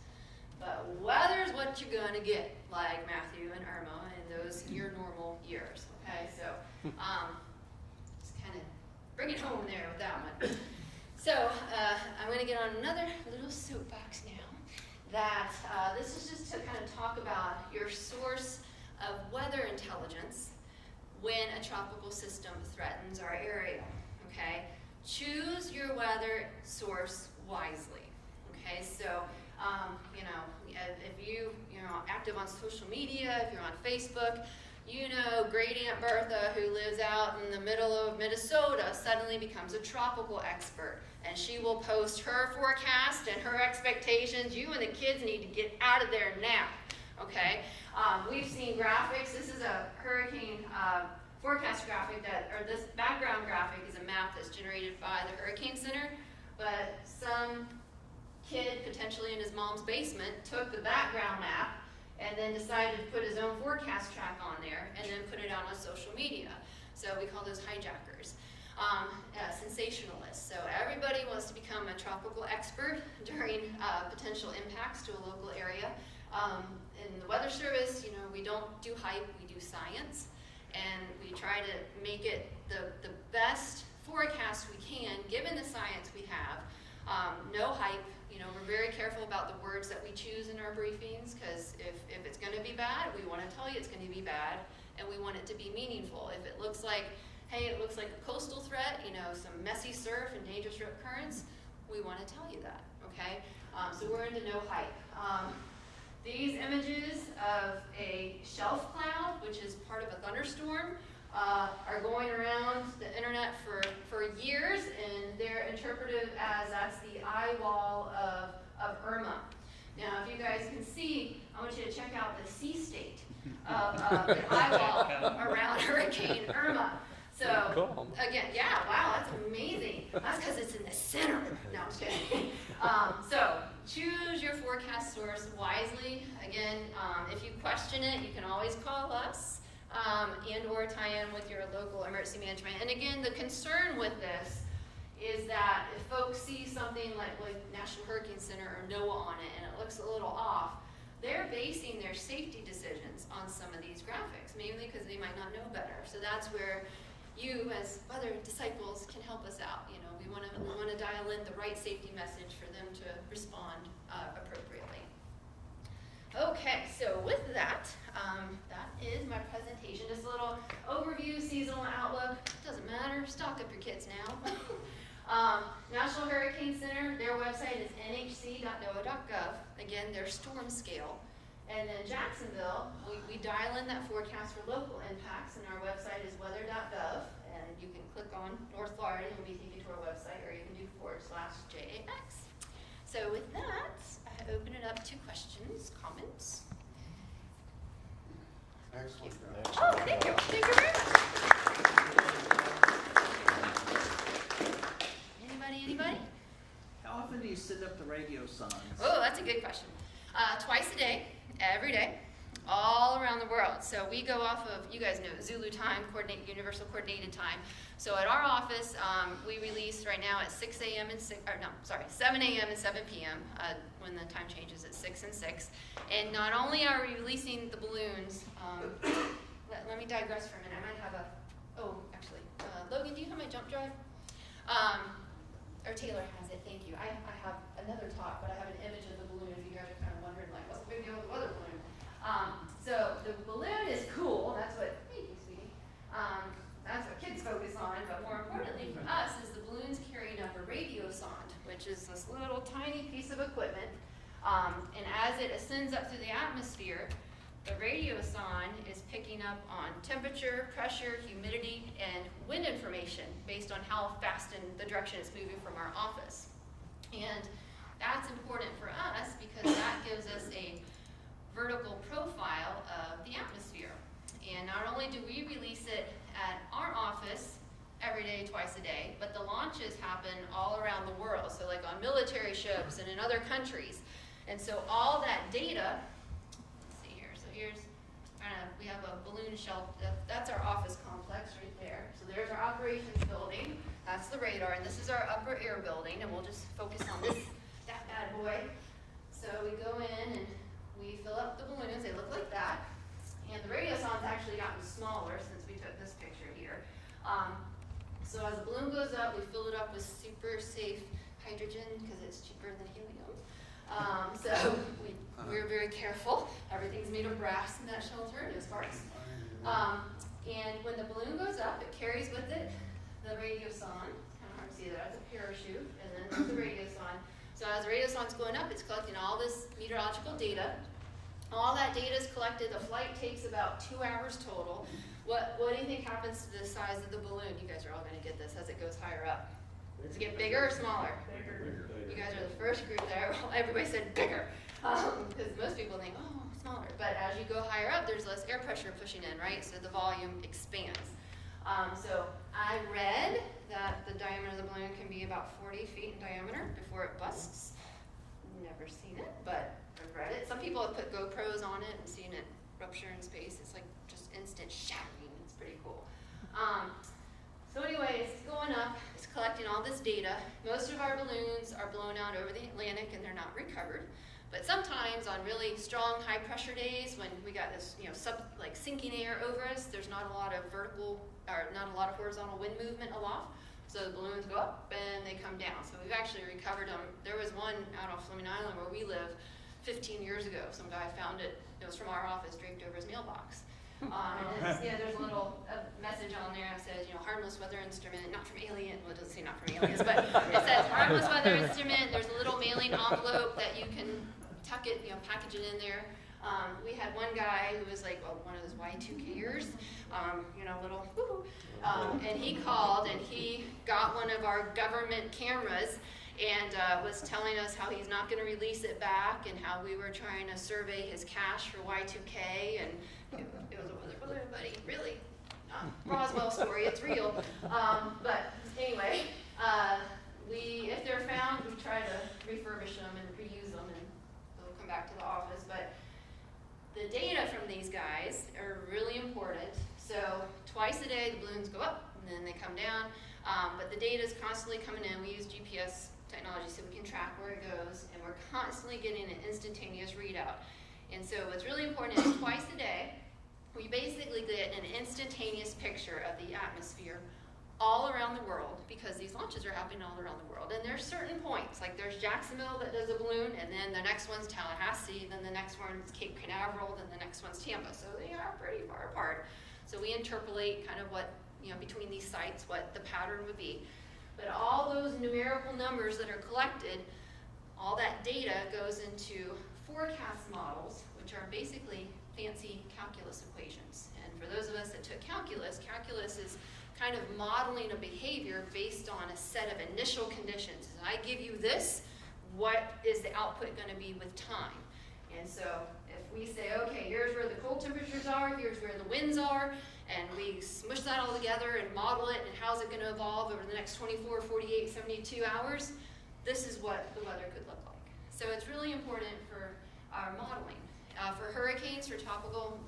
but weather is what you're going to get, like Matthew and Irma in those near normal years, okay? So just kind of bring it home there with that one. So I'm going to get on another little soapbox now, that this is just to kind of talk about your source of weather intelligence when a tropical system threatens our area, okay? Choose your weather source wisely, okay? So, if you're active on social media, if you're on Facebook, Great Aunt Bertha, who lives out in the middle of Minnesota, suddenly becomes a tropical expert. And she will post her forecast and her expectations. You and the kids need to get out of there now, okay? We've seen graphics. This is a hurricane forecast graphic this background graphic is a map that's generated by the Hurricane Center, but some kid, potentially in his mom's basement, took the background map and then decided to put his own forecast track on there and then put it out on social media. So we call those hijackers. Sensationalists. So everybody wants to become a tropical expert during potential impacts to a local area. In the Weather Service, we don't do hype, we do science. And we try to make it the best forecast we can, given the science we have. No hype. We're very careful about the words that we choose in our briefings, because if it's going to be bad, we want to tell you it's going to be bad, and we want it to be meaningful. If it looks like, hey, it looks like a coastal threat, some messy surf and dangerous rip currents, we want to tell you that, okay? So we're into no hype. These images of a shelf cloud, which is part of a thunderstorm, are going around the internet for years, and they're interpreted as that's the eye wall of Irma. Now, if you guys can see, I want you to check out the sea state of the eye wall around Hurricane Irma. So, cool. Again, yeah, wow, that's amazing. That's because it's in the center. No, I'm just kidding. So, choose your forecast source wisely. Again, if you question it, you can always call us. and or tie in with your local emergency management. And again, the concern with this is that if folks see something like National Hurricane Center or NOAA on it and it looks a little off, they're basing their safety decisions on some of these graphics, mainly because they might not know better. So that's where you as other disciples can help us out. You know, we want to dial in the right safety message for them to respond appropriately. Okay, so with that, that is my presentation. Just a little overview, seasonal outlook. Doesn't matter, stock up your kits now. National Hurricane Center, their website is nhc.noaa.gov. Again, their storm scale. And then Jacksonville, we dial in that forecast for local impacts, and our website is weather.gov. And you can click on North Florida, and we'll be taken to our website, or you can do /JAX. So with that, I open it up to questions, comments. Excellent. Oh, thank you. Thank you very much. Anybody? How often do you send up the radio signs? Oh, that's a good question. Twice a day, every day, all around the world. So we go off of, you guys know, Zulu time, universal coordinated time. So at our office, we release right now at 7 a.m. and 7 p.m. When the time changes at 6 and 6. And not only are we releasing the balloons, let me digress for a minute. I might have Logan, do you have my jump drive? Or Taylor has it, thank you. I have another talk, but I have an image of the balloon if you guys are kind of wondering, like, what's the big deal with the weather balloon? So the balloon is cool, that's what, thank you, sweetie. That's what kids focus on, but more importantly for us is the balloons carrying up a radio sonde, which is this little tiny piece of equipment. And as it ascends up through the atmosphere, the radio sonde is picking up on temperature, pressure, humidity, and wind information based on how fast in the direction it's moving from our office. And that's important for us because that gives us a vertical profile of the atmosphere. And not only do we release it at our office every day, twice a day, but the launches happen all around the world. So like on military ships and in other countries. And so all that data, let's see here, so here's, we have a balloon shelf, that's our office complex right there. So there's our operations building, that's the radar, and this is our upper air building, and we'll just focus on that bad boy. So we go in and we fill up the balloons, they look like that. And the radio sonde's actually gotten smaller since we took this picture here. So as the balloon goes up, we fill it up with super safe hydrogen because it's cheaper than helium. So we're very careful. Everything's made of brass in that shelter, no sparks. And when the balloon goes up, it carries with it the radio sonde. It's kind of hard to see that. It's a parachute, and then there's the radio sonde. So as the radio sonde's going up, it's collecting all this meteorological data. All that data is collected. The flight takes about 2 hours total. What do you think happens to the size of the balloon? You guys are all going to get this as it goes higher up. Does it get bigger or smaller? Bigger. You guys are the first group there. Everybody said bigger. Because most people think, oh, smaller. But as you go higher up, there's less air pressure pushing in, right? So the volume expands. So I read that the diameter of the balloon can be about 40 feet in diameter before it busts. Never seen it, but I've read it. Some people have put GoPros on it and seen it rupture in space. It's like just instant shattering. It's pretty cool. So anyway, it's going up. It's collecting all this data. Most of our balloons are blown out over the Atlantic and they're not recovered. But sometimes on really strong high pressure days when we got this, sinking air over us, there's not a lot of horizontal wind movement aloft. So the balloons go up and they come down. So we've actually recovered them. There was one out on Fleming Island where we live 15 years ago. Some guy found it. It was from our office draped over his mailbox. There's a little message on there that says, harmless weather instrument, not from alien. Well, it doesn't say not from aliens, but it says harmless weather instrument. There's a little mailing envelope that you can tuck it, package it in there. We had one guy who was like, one of those Y2Kers, little woo-hoo. And he called and he got one of our government cameras and was telling us how he's not going to release it back and how we were trying to survey his cache for Y2K, and it was a weather balloon, buddy, really. Roswell story, it's real. But anyway, if they're found, we try to refurbish them and reuse them, and they'll come back to the office. But the data from these guys are really important. down. But the data is constantly coming in. We use GPS technology so we can track where it goes, and we're constantly getting an instantaneous readout. And so what's really important is twice a day, we basically get an instantaneous picture of the atmosphere all around the world, because these launches are happening all around the world. And there's certain points, like there's Jacksonville that does a balloon, and then the next one's Tallahassee, then the next one's Cape Canaveral, then the next one's Tampa. So they are pretty far apart. So we interpolate kind of what, between these sites, what the pattern would be. But all those numerical numbers that are collected, all that data goes into forecast models, which are basically fancy calculus equations. And for those of us that took calculus, calculus is kind of modeling a behavior based on a set of initial conditions. And I give you this, what is the output going to be with time? And so if we say, okay, here's where the cold temperatures are, here's where the winds are, and we smush that all together and model it, and how's it going to evolve over the next 24, 48, 72 hours, this is what the weather could look like. So it's really important for our modeling. For hurricanes, for tropical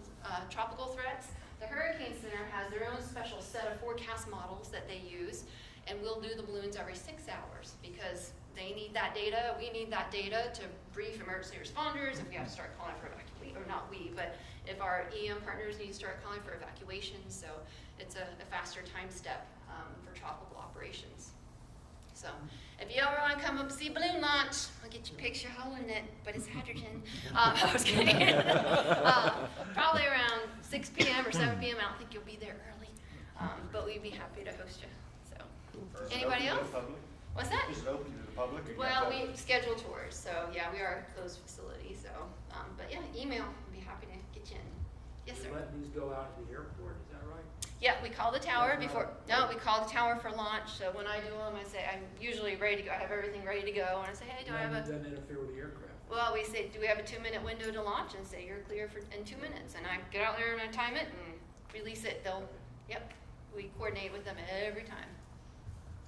threats, the Hurricane Center has their own special set of forecast models that they use, and we'll do the balloons every 6 hours because they need that data, we need that data to brief emergency responders if we have to start calling for evacuation, or not we, but if our EM partners need to start calling for evacuation, so it's a faster time step for tropical operations. So if you ever want to come up and see balloon launch, I'll get you a picture holding it, but it's hydrogen. I was kidding. Probably around 6 p.m. or 7 p.m. I don't think you'll be there early, but we'd be happy to host you. So, anybody else? What's that? Is it open to the public? Well, we schedule tours, so yeah, we are a closed facility. So, but yeah, email. We'd be happy to get you in. Yes, sir. You let these go out to the airport, is that right? Yeah, we call the tower before. No, we call the tower for launch. So when I do them, I say I'm usually ready to go. I have everything ready to go, and I say, hey, do I have a? Doesn't interfere with the aircraft. Well, we say, do we have a 2-minute window to launch? And say you're clear in 2 minutes, and I get out there and I time it and release it. Yep, we coordinate with them every time.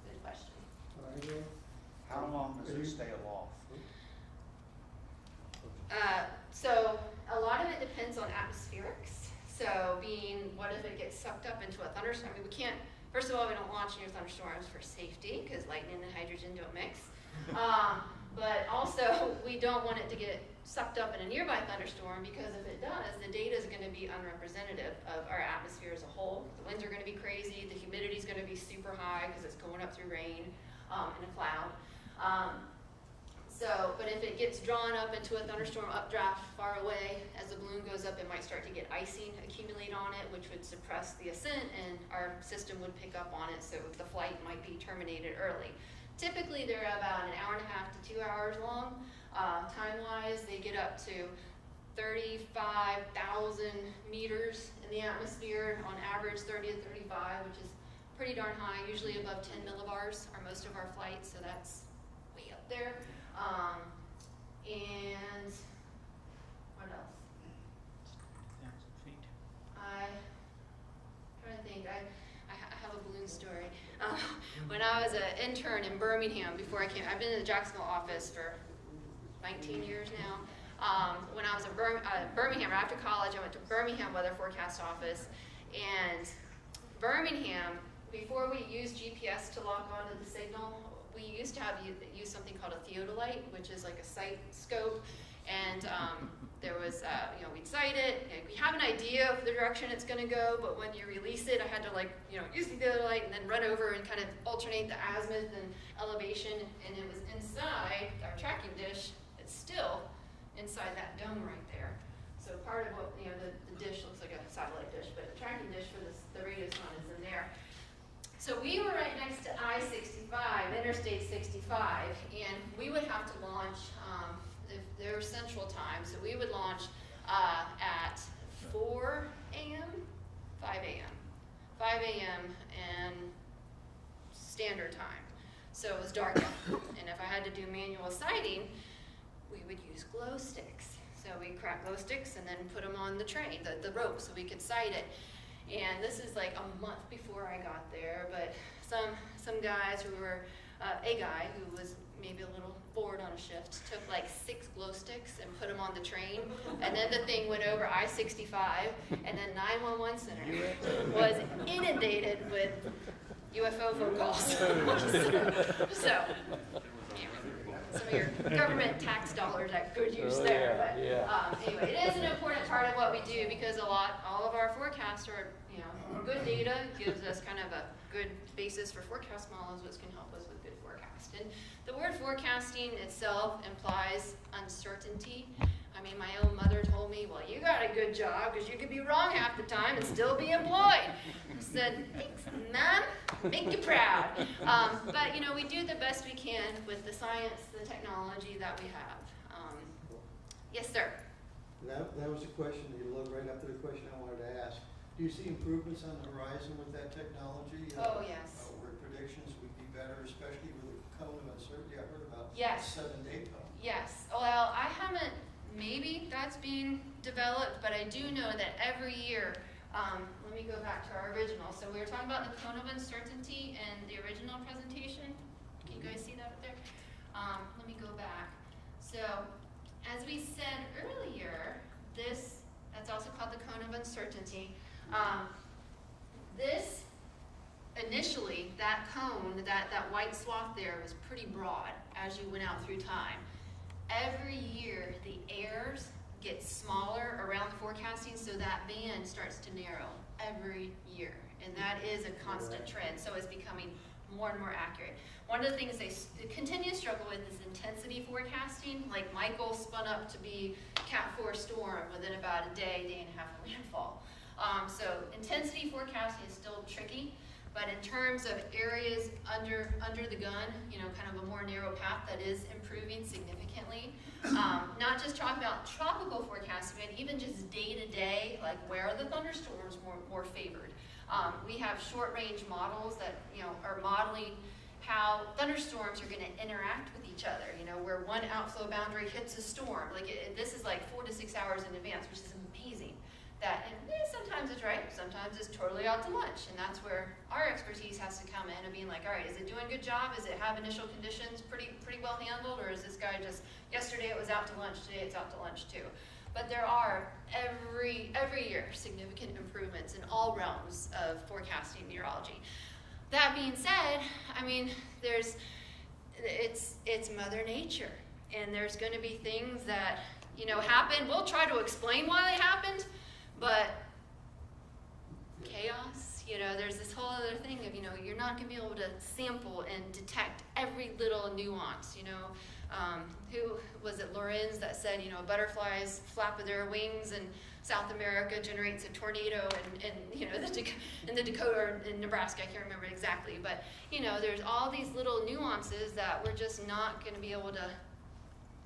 Good question. How long does it stay aloft? So a lot of it depends on atmospherics. So what if it gets sucked up into a thunderstorm? I mean, we can't, first of all, we don't launch near thunderstorms for safety because lightning and hydrogen don't mix. But also, we don't want it to get sucked up in a nearby thunderstorm because if it does, the data is going to be unrepresentative of our atmosphere as a whole. The winds are going to be crazy, the humidity is going to be super high because it's going up through rain and a cloud. But if it gets drawn up into a thunderstorm updraft far away, as the balloon goes up, it might start to get icing accumulate on it, which would suppress the ascent, and our system would pick up on it, so the flight might be terminated early. Typically, they're about an hour and a half to 2 hours long. Time-wise, they get up to 35,000 meters in the atmosphere, on average 30 to 35, which is pretty darn high, usually above 10 millibars are most of our flights, so that's way up there. And what else? I'm trying to think. I have a balloon story. When I was an intern in Birmingham, before I came, I've been in the Jacksonville office for 19 years now. When I was in Birmingham, after college, I went to Birmingham Weather Forecast Office, and Birmingham, before we used GPS to lock onto the signal, we used to use something called a theodolite, which is like a sight scope, and there was, we'd sight it, and we have an idea of the direction it's going to go, but when you release it, I had to use the theodolite and then run over and kind of alternate the azimuth and elevation, and it was inside our tracking dish. It's still inside that dome right there. So part of what, the dish looks like a satellite dish, but the tracking dish for the radio sun is in there. So we were right next to I-65, Interstate 65, and we would have to launch, if there was Central Time, so we would launch at 4 a.m., 5 a.m., 5 a.m. and Standard Time. So it was dark out, and if I had to do manual sighting, we would use glow sticks. So we'd crack glow sticks and then put them on the train, the rope, so we could sight it. And this is like a month before I got there, but some guys who were, a guy who was maybe a little bored on a shift, took like 6 glow sticks and put them on the train, and then the thing went over I-65, and then 911 Center was inundated with UFO phone calls. So, some of your government tax dollars at good use there. But anyway, it is an important part of what we do because all of our forecasts are, good data gives us kind of a good basis for forecast models, which can help us with good forecast. And the word forecasting itself implies uncertainty. I mean, my own mother told me, well, you got a good job because you could be wrong half the time and still be employed. I said, thanks, Mom, make you proud. But, we do the best we can with the science, the technology that we have. Yes, sir. That was a question, you led right up to the question I wanted to ask. Do you see improvements on the horizon with that technology? Oh, yes. Where predictions would be better, especially with the cone of uncertainty? I heard about Yes. 7-day cone. Yes. Well, I haven't, maybe that's being developed, but I do know that every year, let me go back to our original. So we were talking about the cone of uncertainty in the original presentation. Can you guys see that up there? Let me go back. So as we said earlier, that's also called the cone of uncertainty. This, initially, that cone, that white swath there was pretty broad as you went out through time. Every year, the errors get smaller around the forecasting, so that band starts to narrow every year. And that is a constant trend, so it's becoming more and more accurate. One of the things they continue to struggle with is intensity forecasting. Like Michael spun up to be Cat 4 storm within about a day and a half of landfall. So intensity forecasting is still tricky, but in terms of areas under the gun, kind of a more narrow path, that is improving significantly. Not just talking about tropical forecasting, but even just day-to-day, like where are the thunderstorms more favored. We have short-range models that are modeling how thunderstorms are going to interact with each other. Where one outflow boundary hits a storm. This is like 4 to 6 hours in advance, which is amazing. Sometimes it's right, sometimes it's totally out to lunch, and that's where our expertise has to come in and being like, all right, is it doing a good job? Is it have initial conditions pretty well handled, or is this guy just, yesterday it was out to lunch, today it's out to lunch too? But there are every year significant improvements in all realms of forecasting meteorology. That being said, it's Mother Nature, and there's going to be things that happen. We'll try to explain why they happened. But chaos, there's this whole other thing of, you're not going to be able to sample and detect every little nuance, who was it, Lorenz, that said, butterflies flap of their wings in South America generates a tornado in the Dakota or in Nebraska, I can't remember exactly. But, there's all these little nuances that we're just not going to be able to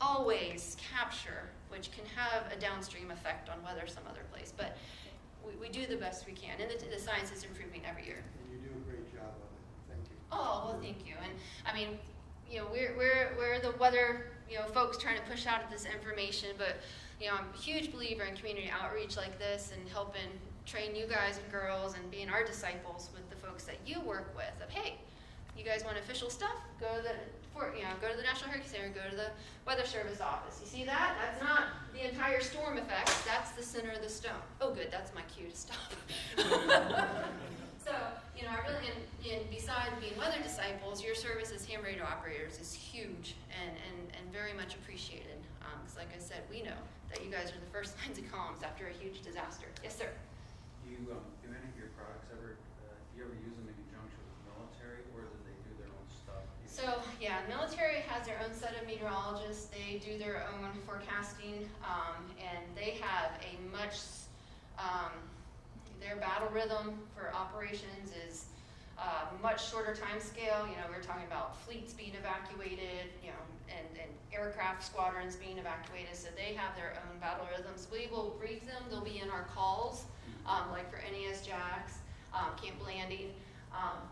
always capture, which can have a downstream effect on weather some other place. But we do the best we can, and the science is improving every year. And you do a great job of it. Thank you. Oh, well, thank you. And we're the weather folks trying to push out this information, but I'm a huge believer in community outreach like this and helping train you guys and girls and being our disciples with the folks that you work with. Of hey, you guys want official stuff? Go to the National Hurricane Center, go to the Weather Service office. You see that? That's not the entire storm effect. That's the center of the stone. Oh, good. That's my cue to stop. So, I really, and besides being weather disciples, your service as ham radio operators is huge and very much appreciated. Because, like I said, we know that you guys are the first lines of comms after a huge disaster. Yes, sir. Do any of your products do you ever use them in conjunction with the military, or do they do their own stuff? So, yeah, military has their own set of meteorologists. They do their own forecasting, and they have a their battle rhythm for operations is much shorter time scale. We're talking about fleets being evacuated, and aircraft squadrons being evacuated, so they have their own battle rhythms. We will brief them. They'll be in our calls, like for NES Jax, Camp Landing,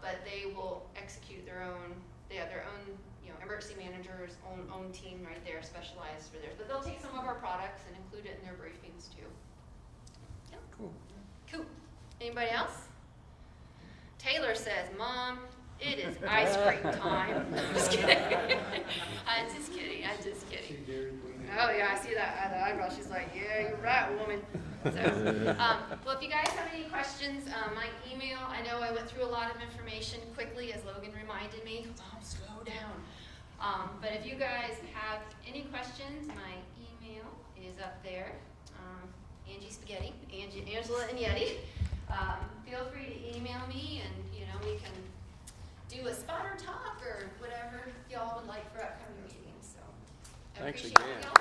but they will execute their own. They have their own, emergency managers, own team right there, specialized for theirs. But they'll take some of our products and include it in their briefings too. Yeah. Cool. Anybody else? Taylor says, Mom, it is ice cream time. I'm just kidding. I'm just kidding. See Dairy Queen. Oh yeah, I see that eyebrow. She's like, yeah, you're right, woman. So, well, if you guys have any questions, my email, I know I went through a lot of information quickly, as Logan reminded me, slow down. But if you guys have any questions, my email is up there. Angie Spaghetti, Angela Enyedi. Feel free to email me, and we can do a spotter talk or whatever y'all would like for upcoming meetings. So I Thanks appreciate again. y'all.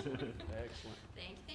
Excellent. Thank you.